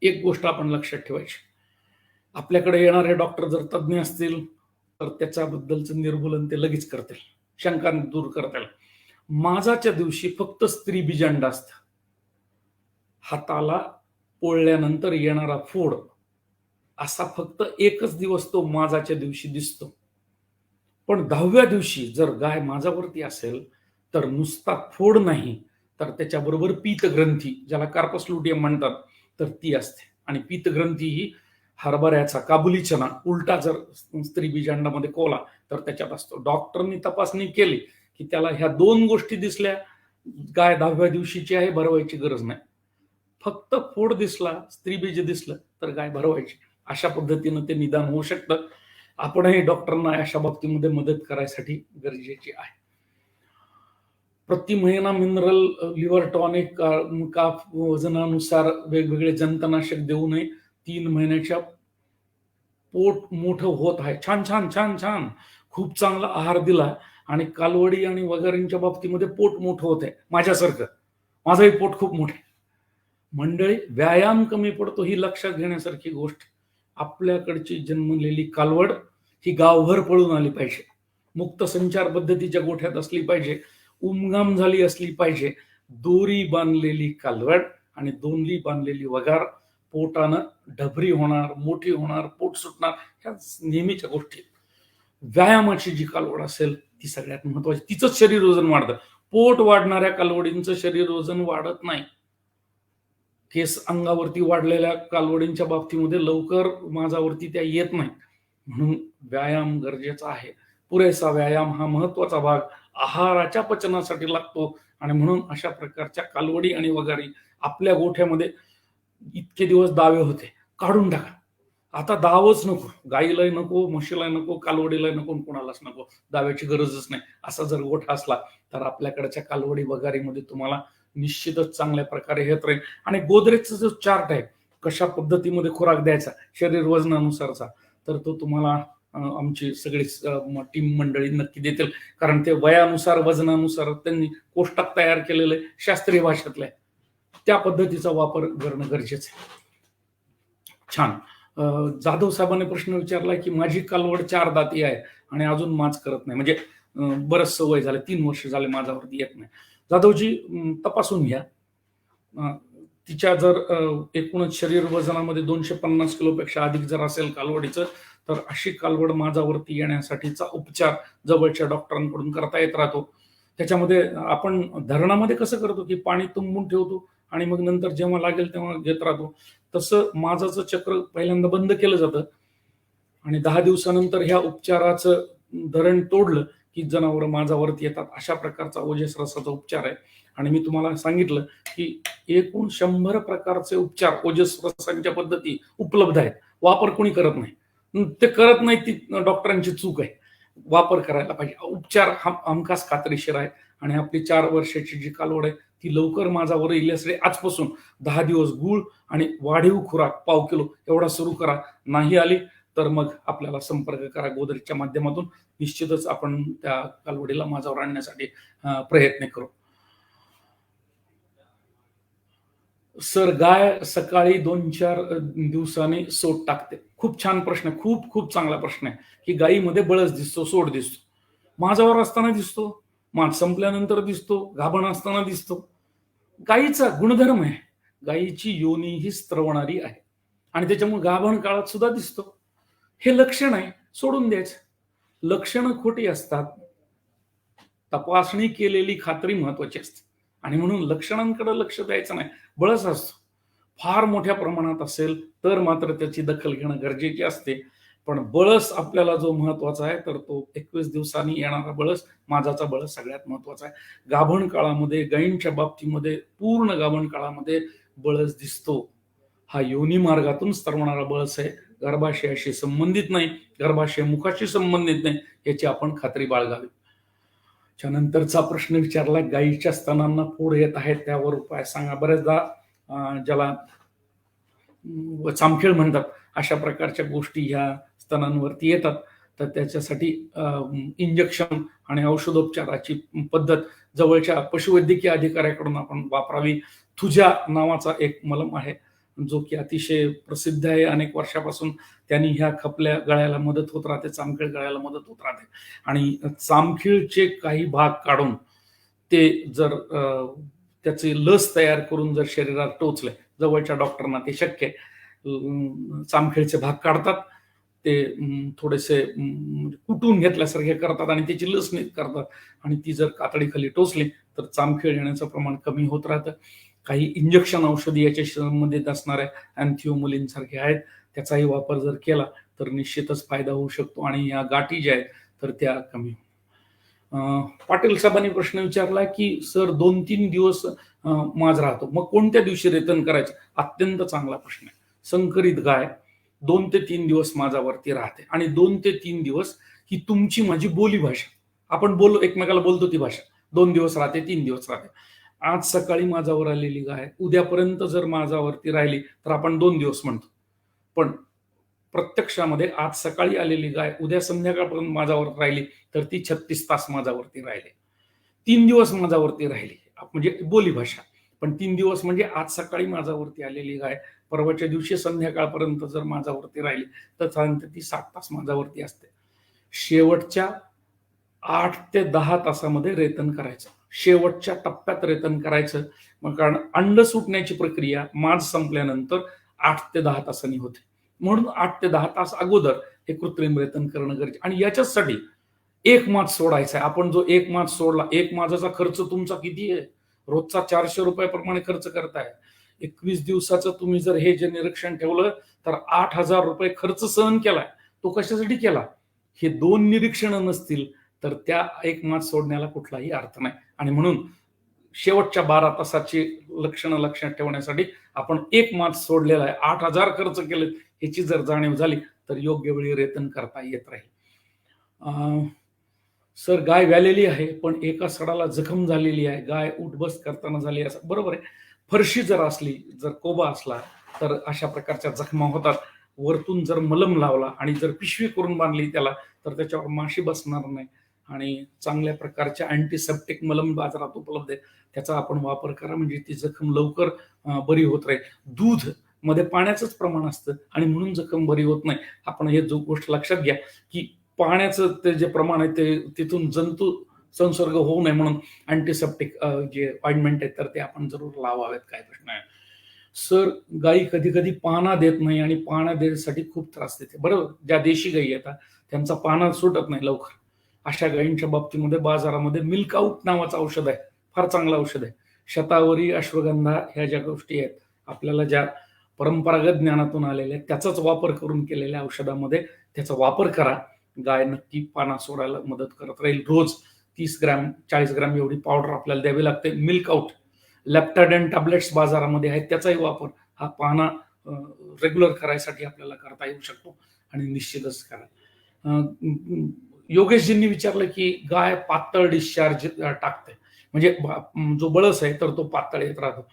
एक गोष्ट आपण लक्षात ठेवायची, आपल्याकडे येणारे डॉक्टर जर तज्ज्ञ असतील तर त्याच्याबद्दलचं निर्मूलन ते लगेच करतील, शंका दूर करतील. माझाच्या दिवशी फक्त स्त्री बीजांड असतं. हाताला पोळल्यानंतर येणारा फोड असा फक्त एकच दिवस तो माझाच्या दिवशी दिसतो. पण 10व्या दिवशी जर गाय माझावरती असेल तर नुसता फोड नाही तर त्याच्याबरोबर पीतग्रंथी, ज्याला कार्पस लुटियम म्हणतात, तर ती असते. आणि पीतग्रंथी ही हरभऱ्याचा काबुली चना उलटा जर स्त्री बीजांडामध्ये कोला तर त्याच्यात असतो. डॉक्टरनी तपासणी केली की त्याला ह्या 2 गोष्टी दिसल्या, गाय 10व्या दिवशीची आहे, भरवायची गरज नाही. फक्त फोड दिसला, स्त्री बीज दिसलं तर गाय भरवायची. अशा पद्धतीनं ते निदान होऊ शकतं. आपणही डॉक्टरांना अशा बाबतीमध्ये मदत करायसाठी गरजेची आहे. प्रति महिना मिनरल लिव्हर टॉनिक काफ वजनानुसार वेगवेगळे जंतनाशक देऊ नये. 3 महिन्याच्या पोट मोठं होत आहे. छान, छान, छान, छान. खूप चांगला आहार दिला आणि कालवडी आणि वगैरेंच्या बाबतीमध्ये पोट मोठं होत आहे. माझ्यासारखं. माझंही पोट खूप मोठं आहे. मंडळी, व्यायाम कमी पडतो ही लक्षात घेण्यासारखी गोष्ट. आपल्याकडची जन्मलेली कालवड ही गावभर पळून आली पाहिजे. मुक्त संचार पद्धतीच्या गोठ्यात असली पाहिजे. उमगाम झाली असली पाहिजे. दोरी बांधलेली कालवड आणि दोनली बांधलेली वगार पोटानं ढबरी होणार, मोठी होणार, पोट सुटणार, ह्या नेहमीच्या गोष्टी. व्यायामाची जी कालवड असेल ती सगळ्यात महत्वाची. तिचंच शरीर वजन वाढतं. पोट वाढणाऱ्या कालवडींचं शरीर वजन वाढत नाही. केस अंगावरती वाढलेल्या कालवडींच्या बाबतीमध्ये लवकर माझ्यावरती त्या येत नाही. म्हणून व्यायाम गरजेचा आहे. पुरेसा व्यायाम हा महत्वाचा भाग आहाराच्या पचनासाठी लागतो आणि म्हणून अशा प्रकारच्या कालवडी आणि वगारी आपल्या गोठ्यामध्ये इतके दिवस दावे होते, काढून टाका. आता दावच नको. गाईलाही नको, म्हशीलाही नको, कालवडीलाही नको, कोणालाच नको. दाव्याची गरजच नाही. असा जर गोठा असला तर आपल्याकडच्या कालवडी वगारीमध्ये तुम्हाला निश्चितच चांगल्या प्रकारे येत राहील. आणि गोदरेजचा जो चार्ट आहे कशा पद्धतीमध्ये खुराक द्यायचा शरीर वजनानुसारचा, तर तो तुम्हाला आमची सगळी टीम मंडळी नक्की देतील. कारण ते वयानुसार वजनानुसार त्यांनी कोष्टक तयार केलेले शास्त्रीय भाषेतले, त्या पद्धतीचा वापर करणं गरजेचं आहे. छान. जाधव साहेबांनी प्रश्न विचारला की माझी कालवड 4 दाती आहे आणि अजून माज करत नाही, म्हणजे बरंच सवय झाले, 3 वर्ष झाले माझ्यावरती येत नाही. जाधवजी, तपासून घ्या. तिच्या जर एकूणच शरीर वजनामध्ये 250 किलोपेक्षा अधिक जर असेल कालवडीचं, तर अशी कालवड माझ्यावरती येण्यासाठीचा उपचार जवळच्या डॉक्टरांकडून करता येत राहतो. त्याच्यामध्ये आपण धरणामध्ये कसं करतो की पाणी तुंबून ठेवतो आणि मग नंतर जेव्हा लागेल तेव्हा घेत राहतो, तसं माझाचं चक्र पहिल्यांदा बंद केलं जातं आणि 10 दिवसानंतर ह्या उपचाराचं धरण तोडलं की जनावर माझ्यावरती येतात. अशा प्रकारचा ओजस रसाचा उपचार आहे. आणि मी तुम्हाला सांगितलं की एकूण 100 प्रकारचे उपचार ओजस रसांच्या पद्धती उपलब्ध आहेत. वापर कोणी करत नाही. ते करत नाही ती डॉक्टरांची चूक आहे. वापर करायला पाहिजे. उपचार हा हमखास खात्रीशीर आहे आणि आपली 4 वर्षाची जी कालवड आहे ती लवकर माझ्यावर येण्यासाठी आजपासून 10 दिवस गूळ आणि वाढीव खुराक पाव किलो एवढा सुरू करा. नाही आली तर मग आपल्याला संपर्क करा गोदरेजच्या माध्यमातून. निश्चितच आपण त्या कालवडीला माझ्यावर आणण्यासाठी प्रयत्न करू. सर, गाय सकाळी 2-4 दिवसांनी सोड टाकते. खूप छान प्रश्न आहे. खूप खूप चांगला प्रश्न आहे की गायीमध्ये बळच दिसतो, सोड दिसतो. माझ्यावर असताना दिसतो, माठ संपल्यानंतर दिसतो, गाभण असताना दिसतो. गायीचा गुणधर्म आहे. गायीची योनी ही स्त्रवणारी आहे आणि त्याच्यामुळे गाभण काळात सुद्धा दिसतो. हे लक्षण आहे, सोडून द्यायचं. लक्षणं खोटी असतात. तपासणी केलेली खात्री महत्वाची असते आणि म्हणून लक्षणांकडे लक्ष द्यायचं नाही. बळस असतो. फार मोठ्या प्रमाणात असेल तर मात्र त्याची दखल घेणं गरजेची असते. पण बळस आपल्याला जो महत्वाचा आहे तर तो 21 दिवसांनी येणारा बळस, माझाचा बळस सगळ्यात महत्वाचा आहे. गाभण काळामध्ये गायींच्या बाबतीमध्ये पूर्ण गाभण काळामध्ये बळस दिसतो. हा योनी मार्गातून स्त्रवणारा बळस आहे. गर्भाशयाशी संबंधित नाही, गर्भाशय मुखाशी संबंधित नाही, याची आपण खात्री बाळगावी. त्यानंतरचा प्रश्न विचारला, गायीच्या स्तनांना फोड येत आहेत त्यावर उपाय सांगा. बऱ्याचदा ज्याला चामखीळ म्हणतात अशा प्रकारच्या गोष्टी ह्या स्तनांवरती येतात, तर त्याच्यासाठी इंजेक्शन आणि औषधोपचाराची पद्धत जवळच्या पशुवैद्यकीय अधिकाऱ्याकडून आपण वापरावी. थुजा नावाचा एक मलम आहे जो की अतिशय प्रसिद्ध आहे. अनेक वर्षापासून त्यांनी ह्या खपल्या गळ्याला मदत होत राहते, चामखीळ गळ्याला मदत होत राहते. आणि चामखीळचे काही भाग काढून ते जर त्याचे लस तयार करून जर शरीरात टोचले, जवळच्या डॉक्टरांना ते शक्य आहे. चामखीळचे भाग काढतात, ते थोडेसे कुटून घेतल्यासारखे करतात आणि त्याची लस नीट करतात आणि ती जर कातडीखाली टोचली तर चामखीळ येण्याचं प्रमाण कमी होत राहतं. काही इंजेक्शन औषधी याच्याशी संबंधित असणाऱ्या अँथिओमुलिनसारखे आहेत, त्याचाही वापर जर केला तर निश्चितच फायदा होऊ शकतो आणि या गाठी ज्या आहेत तर त्या कमी. पाटील साहेबांनी प्रश्न विचारला की सर 2-3 दिवस माज राहतो, मग कोणत्या दिवशी रेतन करायचं? अत्यंत चांगला प्रश्न आहे. संकरित गाय 2 ते 3 दिवस माझ्यावरती राहते आणि 2 ते 3 दिवस ही तुमची माझी बोली भाषा, आपण बोललो एकमेकाला बोलतो ती भाषा, 2 दिवस राहते, 3 दिवस राहते. आज सकाळी माझ्यावर आलेली गाय उद्यापर्यंत जर माझ्यावरती राहिली तर आपण 2 दिवस म्हणतो, पण प्रत्यक्षामध्ये आज सकाळी आलेली गाय उद्या संध्याकाळपर्यंत माझ्यावर राहिली तर ती 36 तास माझ्यावरती राहिली. 3 दिवस माझ्यावरती राहिली म्हणजे बोली भाषा, पण 3 दिवस म्हणजे आज सकाळी माझ्यावरती आलेली गाय परवाच्या दिवशी संध्याकाळपर्यंत जर माझ्यावरती राहिली तर साधारणतः ती 7 तास माझ्यावरती असते. शेवटच्या 8 ते 10 तासामध्ये रेतन करायचं, शेवटच्या टप्प्यात रेतन करायचं. मग कारण अंड सुटण्याची प्रक्रिया माज संपल्यानंतर 8 ते 10 तासांनी होते, म्हणून 8 ते 10 तास अगोदर हे कृत्रिम रेतन करणं गरजेचं. आणि याच्यासाठी एक माज सोडायचा आहे. आपण जो एक माज सोडला, एक माजाचा खर्च तुमचा किती आहे? रोजचा 400 रुपयाप्रमाणे खर्च करताय. 21 दिवसाचं तुम्ही जर हे जे निरीक्षण ठेवलं तर 8,000 रुपये खर्च सहन केलाय. तो कशासाठी केला? हे 2 निरीक्षणं नसतील तर त्या एक माज सोडण्याला कुठलाही अर्थ नाही. आणि म्हणून शेवटच्या 12 तासाची लक्षणं लक्षात ठेवण्यासाठी आपण एक माज सोडलेला आहे, 8,000 खर्च केले, ह्याची जर जाणीव झाली तर योग्य वेळी रेतन करता येत राहील. सर गाय व्यालेली आहे पण एका सडाला जखम झालेली आहे, गाय उठबस करताना झाली, असं बरोबर आहे. फरशी जर असली, जर कोबा असला तर अशा प्रकारच्या जखमा होतात. वरतून जर मलम लावला आणि जर पिशवी करून बांधली त्याला तर त्याच्यावर माशी बसणार नाही. आणि चांगल्या प्रकारच्या अँटीसेप्टिक मलम बाजारात उपलब्ध आहे, त्याचा आपण वापर करा म्हणजे ती जखम लवकर बरी होत राहील. दूध मध्ये पाण्याचंच प्रमाण असतं आणि म्हणून जखम बरी होत नाही. आपण हे जो गोष्ट लक्षात घ्या की पाण्याचं ते जे प्रमाण आहे ते तिथून जंतू संसर्ग होऊ नये म्हणून अँटीसेप्टिक जे ऑइंटमेंट आहेत तर ते आपण जरूर लावावेत, काय प्रश्न आहे. सर गायी कधी कधी पाना देत नाही आणि पाना देण्यासाठी खूप त्रास देते, बरोबर. ज्या देशी गायी येतात त्यांचा पाना सुटत नाही लवकर, अशा गायींच्या बाबतीमध्ये बाजारामध्ये मिल्क आउट नावाचं औषध आहे, फार चांगलं औषध आहे. शतावरी, अश्वगंधा ह्या ज्या गोष्टी आहेत आपल्याला ज्या परंपरागत ज्ञानातून आलेल्या आहेत त्याचाच वापर करून केलेल्या औषधामध्ये त्याचा वापर करा. गाय नक्की पाना सोडायला मदत करत राहील. रोज 30 ग्रॅम 40 ग्रॅम एवढी पावडर आपल्याला द्यावी लागते. मिल्क आउट, लेप्टाडेन टॅब्लेट्स बाजारामध्ये आहेत, त्याचाही वापर हा पाना रेग्युलर करायसाठी आपल्याला करता येऊ शकतो आणि निश्चितच करा. योगेशजींनी विचारलं की गाय पातळ डिस्चार्ज टाकते, म्हणजे जो बळस आहे तर तो पातळ येत राहतो.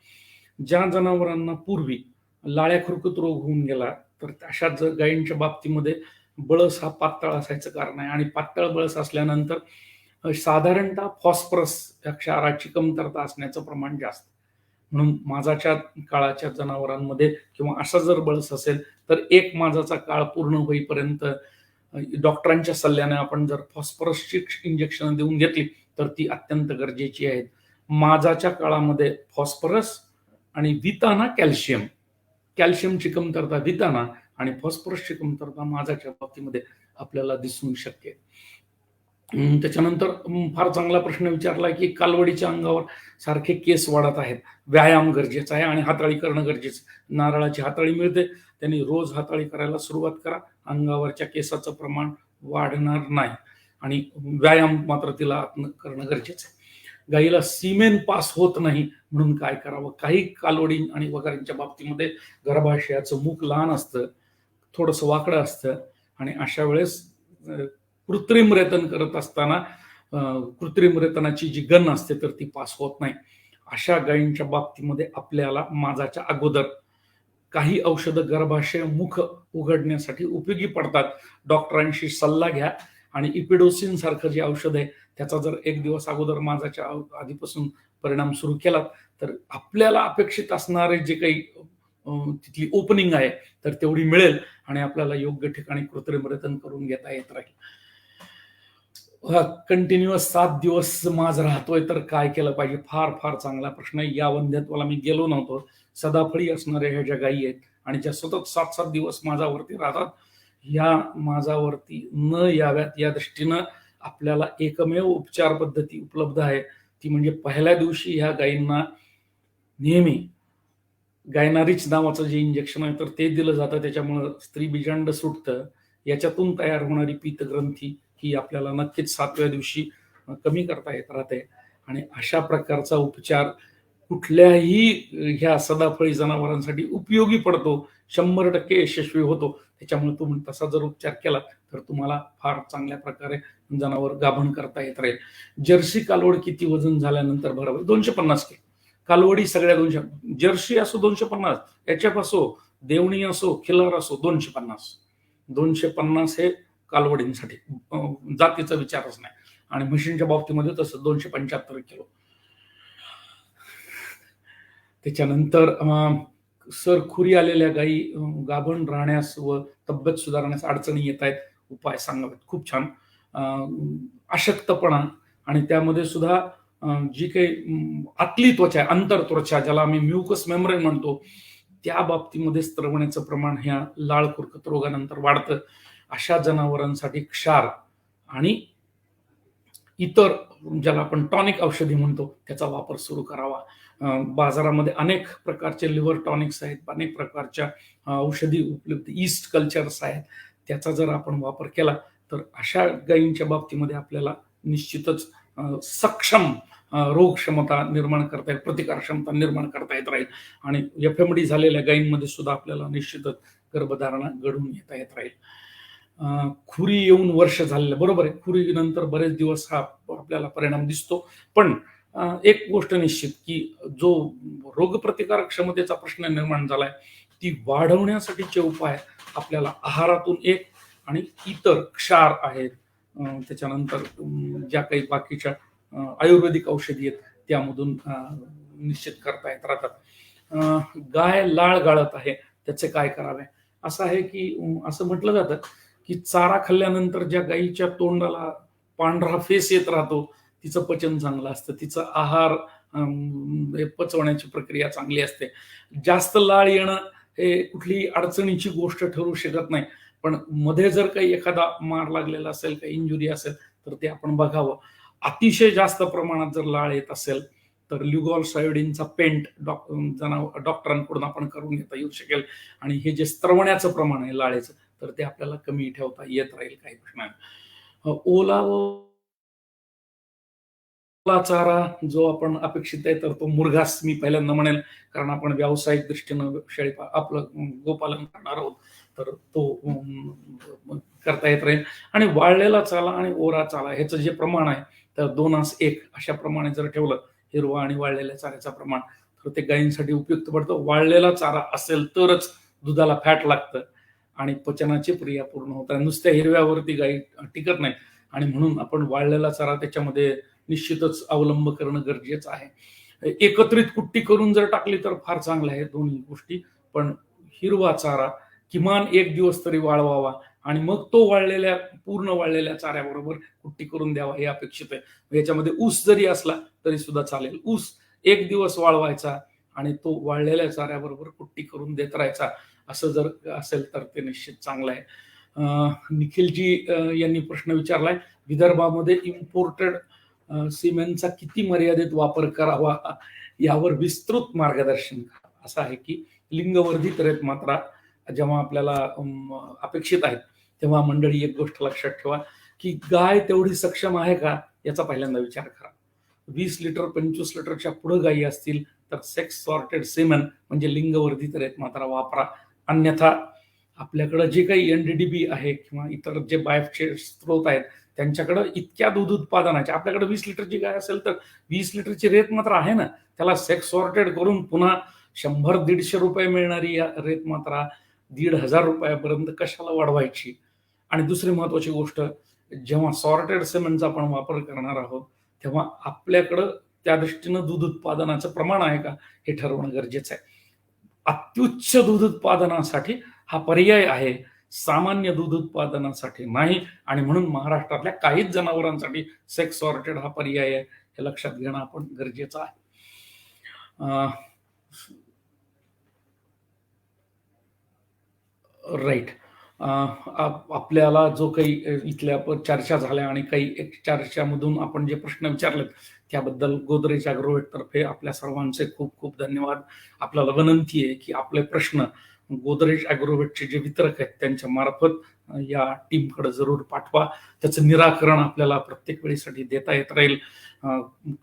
ज्या जनावरांना पूर्वी लाळ्या खुरकूत रोग होऊन गेला तर अशा गायींच्या बाबतीमध्ये बळस हा पातळ असायचं कारण आहे. आणि पातळ बळस असल्यानंतर साधारणतः फॉस्फरस या क्षाराची कमतरता असण्याचं प्रमाण जास्त. म्हणून माजाच्या काळाच्या जनावरांमध्ये किंवा असा जर बळस असेल तर एक माजाचा काळ पूर्ण होईपर्यंत डॉक्टरांच्या सल्ल्याने आपण जर फॉस्फरसची इंजेक्शन देऊन घेतली तर ती अत्यंत गरजेची आहेत. माजाच्या काळामध्ये फॉस्फरस आणि विताना कॅल्शियम, कॅल्शियमची कमतरता विताना आणि फॉस्फरसची कमतरता माजाच्या बाबतीमध्ये आपल्याला दिसून शक्य आहे. त्याच्यानंतर फार चांगला प्रश्न विचारला की कालवडीच्या अंगावर सारखे केस वाढत आहेत, व्यायाम गरजेचा आहे आणि हाताळी करणं गरजेचं. नारळाची हाताळी मिळते, त्यांनी रोज हाताळी करायला सुरुवात करा, अंगावरच्या केसाचं प्रमाण वाढणार नाही आणि व्यायाम मात्र तिला करणं गरजेचं आहे. गाईला सीमेन पास होत नाही म्हणून काय करावं? काही कालवडी आणि वगैरेंच्या बाबतीमध्ये गर्भाशयाचं मुख लहान असतं, थोडंसं वाकडं असतं आणि अशा वेळेस कृत्रिम रेतन करत असताना कृत्रिम रेतनाची जी गण असते तर ती पास होत नाही. अशा गायींच्या बाबतीमध्ये आपल्याला माजाच्या अगोदर काही औषधं गर्भाशय मुख उघडण्यासाठी उपयोगी पडतात, डॉक्टरांशी सल्ला घ्या. आणि इपिडोसिन सारखं जे औषध आहे त्याचा जर 1 दिवस अगोदर माजाच्या आधीपासून परिणाम सुरू केला तर आपल्याला अपेक्षित असणारे जे काही तिथली ओपनिंग आहे तर तेवढी मिळेल आणि आपल्याला योग्य ठिकाणी कृत्रिम रेतन करून घेता येत राहील. कंटिन्युअस 7 दिवस माज राहतोय तर काय केलं पाहिजे? फार फार चांगला प्रश्न आहे. या वंध्यात्वाला मी गेलो नव्हतो. सदाफळी असणाऱ्या ह्या ज्या गायी आहेत आणि ज्या सतत 7-7 दिवस माझावरती राहतात, ह्या माझावरती न याव्यात या दृष्टीनं आपल्याला एकमेव उपचार पद्धती उपलब्ध आहे, ती म्हणजे पहिल्या दिवशी ह्या गायींना नेहमी गायनारिच नावाचं जे इंजेक्शन आहे तर ते दिलं जातं. त्याच्यामुळं स्त्री बीजांड सुटतं, याच्यातून तयार होणारी पीतग्रंथी ही आपल्याला नक्कीच 7व्या दिवशी कमी करता येत राहते. आणि अशा प्रकारचा उपचार कुठल्याही ह्या सदाफळी जनावरांसाठी उपयोगी पडतो, 100% यशस्वी होतो. त्याच्यामुळे तुम्ही तसा जर उपचार केला तर तुम्हाला फार चांगल्या प्रकारे जनावर गाभण करता येत राहील. जर्सी कालवड किती वजन झाल्यानंतर बरोबर 250 किलो. कालवडी सगळ्या 200, जर्सी असो 250, एचएफ असो, देवणी असो, खिल्लार असो 250. 250 हे कालवडींसाठी, जातीचा विचारच नाही. आणि म्हशींच्या बाबतीमध्ये तसं 275 किलो. त्याच्यानंतर सर खुरी आलेल्या गायी गाभण राहण्यास व तब्येत सुधारण्यास अडचणी येत आहेत, उपाय सांगावेत. खूप छान. अशक्तपणा आणि त्यामध्ये सुद्धा जी काही आतली त्वचा आहे, अंतर त्वचा, ज्याला आम्ही म्युकस मेम्ब्रेन म्हणतो, त्या बाबतीमध्ये स्त्रवण्याचं प्रमाण ह्या लाळ खुरकत रोगानंतर वाढतं. अशा जनावरांसाठी क्षार आणि इतर ज्याला आपण टॉनिक औषधी म्हणतो त्याचा वापर सुरू करावा. बाजारामध्ये अनेक प्रकारचे लिव्हर टॉनिक्स आहेत, अनेक प्रकारच्या औषधी उपलब्ध, ईस्ट कल्चर्स आहेत. त्याचा जर आपण वापर केला तर अशा गायींच्या बाबतीमध्ये आपल्याला निश्चितच सक्षम रोग क्षमता निर्माण करता येईल, प्रतिकार क्षमता निर्माण करता येत राहील. आणि एफएमडी झालेल्या गायींमध्ये सुद्धा आपल्याला निश्चितच गर्भधारणा घडून येता येत राहील. खुरी येऊन वर्ष झालेलं बरोबर आहे, खुरी नंतर बरेच दिवस हा आपल्याला परिणाम दिसतो. पण एक गोष्ट निश्चित की जो रोगप्रतिकारक क्षमतेचा प्रश्न निर्माण झालाय ती वाढवण्यासाठीचे उपाय आपल्याला आहारातून एक आणि इतर क्षार आहेत, त्याच्यानंतर ज्या काही बाकीच्या आयुर्वेदिक औषधी आहेत त्यामधून निश्चित करता येत राहतात. गाय लाळ गाळत आहे त्याचे काय करावे? असं आहे की असं म्हटलं जातं की चारा खाल्ल्यानंतर ज्या गायीच्या तोंडाला पांढरा फेस येत राहतो तिचं पचन चांगलं असतं, तिचं आहार पचवण्याची प्रक्रिया चांगली असते. जास्त लाळ येणं हे कुठलीही अडचणीची गोष्ट ठरू शकत नाही, पण मध्ये जर काही एखादा मार लागलेला असेल, काही इंजुरी असेल तर ते आपण बघावं. अतिशय जास्त प्रमाणात जर लाळ येत असेल तर ल्युगॉल सायोडीनचा पेंट डॉक्टरांकडून आपण करून घेता येऊ शकेल. आणि हे जे स्त्रवण्याचं प्रमाण आहे लाळेचं तर ते आपल्याला कमी ठेवता येत राहील काही प्रश्न. ओला चारा जो आपण अपेक्षित आहे तर तो मुरघास मी पहिल्यांदा म्हणेल, कारण आपण व्यावसायिक दृष्टीनं शेळी आपलं गोपालन करणार आहोत तर तो करता येत राहील. आणि वाळलेला चाला आणि ओरा चाला ह्याचं जे प्रमाण आहे तर 2:1 अशा प्रमाणे जर ठेवलं हिरवा आणि वाळलेल्या चाऱ्याचं प्रमाण तर ते गायींसाठी उपयुक्त पडतं. वाळलेला चारा असेल तरच दुधाला फॅट लागतं आणि पचनाची क्रिया पूर्ण होतात. नुसत्या हिरव्यावरती गायी टिकत नाही आणि म्हणून आपण वाळलेला चारा त्याच्यामध्ये निश्चितच अवलंब करणं गरजेचं आहे. एकत्रित कुट्टी करून जर टाकली तर फार चांगलं आहे दोन्ही गोष्टी, पण हिरवा चारा किमान 1 दिवस तरी वाळवावा आणि मग तो पूर्ण वाळलेल्या चाऱ्याबरोबर कुट्टी करून द्यावा हे अपेक्षित आहे. याच्यामध्ये ऊस जरी असला तरी सुद्धा चालेल. ऊस 1 दिवस वाळवायचा आणि तो वाळलेल्या चाऱ्याबरोबर कुट्टी करून देत राहायचा, असं जर असेल तर ते निश्चित चांगलं आहे. निखिलजी यांनी प्रश्न विचारलाय, विदर्भामध्ये इम्पोर्टेड सिमेंटचा किती मर्यादित वापर करावा यावर विस्तृत मार्गदर्शन करा. असं आहे की लिंगवर्धित रेत मात्रा जेव्हा आपल्याला अपेक्षित आहेत तेव्हा मंडळी एक गोष्ट लक्षात ठेवा की गाय तेवढी सक्षम आहे का याचा पहिल्यांदा विचार करा. 20 लिटर 25 लिटरच्या पुढे गायी असतील तर सेक्स सॉर्टेड सिमेंट म्हणजे लिंगवर्धित रेत मात्रा वापरा. अन्यथा आपल्याकडे जे काही एनडीडीबी आहे किंवा इतर जे बायोचे स्त्रोत आहेत त्यांच्याकडे इतक्या दूध उत्पादनाचे, आपल्याकडे 20 लिटरची गाय असेल तर 20 लिटरची रेत मात्र आहे ना, त्याला सेक्स सॉर्टेड करून पुन्हा 100-150 रुपये मिळणारी रेत मात्रा 1,500 रुपयापर्यंत कशाला वाढवायची? आणि दुसरी महत्वाची गोष्ट, जेव्हा सॉर्टेड सिमेंटचा आपण वापर करणार आहोत तेव्हा आपल्याकडं त्या दृष्टीनं दूध उत्पादनाचं प्रमाण आहे का हे ठरवणं गरजेचं आहे. अत्युच्च दूध उत्पादनासाठी हा पर्याय आहे, सामान्य दूध उत्पादनासाठी नाही. आणि म्हणून महाराष्ट्रातल्या काहीच जनावरांसाठी सेक्स सॉर्टेड हा पर्याय आहे हे लक्षात घेणं आपण गरजेचं आहे. राईट. आपल्याला जो काही इथल्या चर्चा झाल्या आणि काही चर्चामधून आपण जे प्रश्न विचारलेत त्याबद्दल गोदरेज ॲग्रोवेट तर्फे आपल्या सर्वांचे खूप खूप धन्यवाद. आपल्याला विनंती आहे की आपले प्रश्न गोदरेज ॲग्रोवेटचे जे वितरक आहेत त्यांच्या मार्फत या टीमकडे जरूर पाठवा. त्याचं निराकरण आपल्याला प्रत्येक वेळेसाठी देता येत राहील.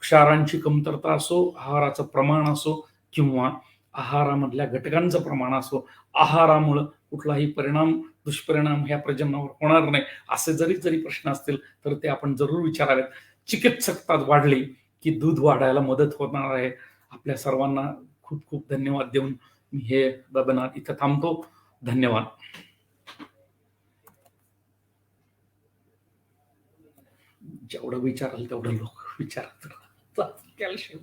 क्षारांची कमतरता असो, आहाराचं प्रमाण असो किंवा आहारामधल्या घटकांचं प्रमाण असो, आहारामुळं कुठलाही दुष्परिणाम ह्या प्रजननावर होणार नाही, असे जरी प्रश्न असतील तर ते आपण जरूर विचारावेत. चिकित्सकता वाढली की दूध वाढायला मदत होणार आहे. आपल्या सर्वांना खूप खूप धन्यवाद देऊन मी हे वेबिनार इथं थांबतो. धन्यवाद. जेवढं विचाराल तेवढं लोक विचारत राहतात. कॅल्शियम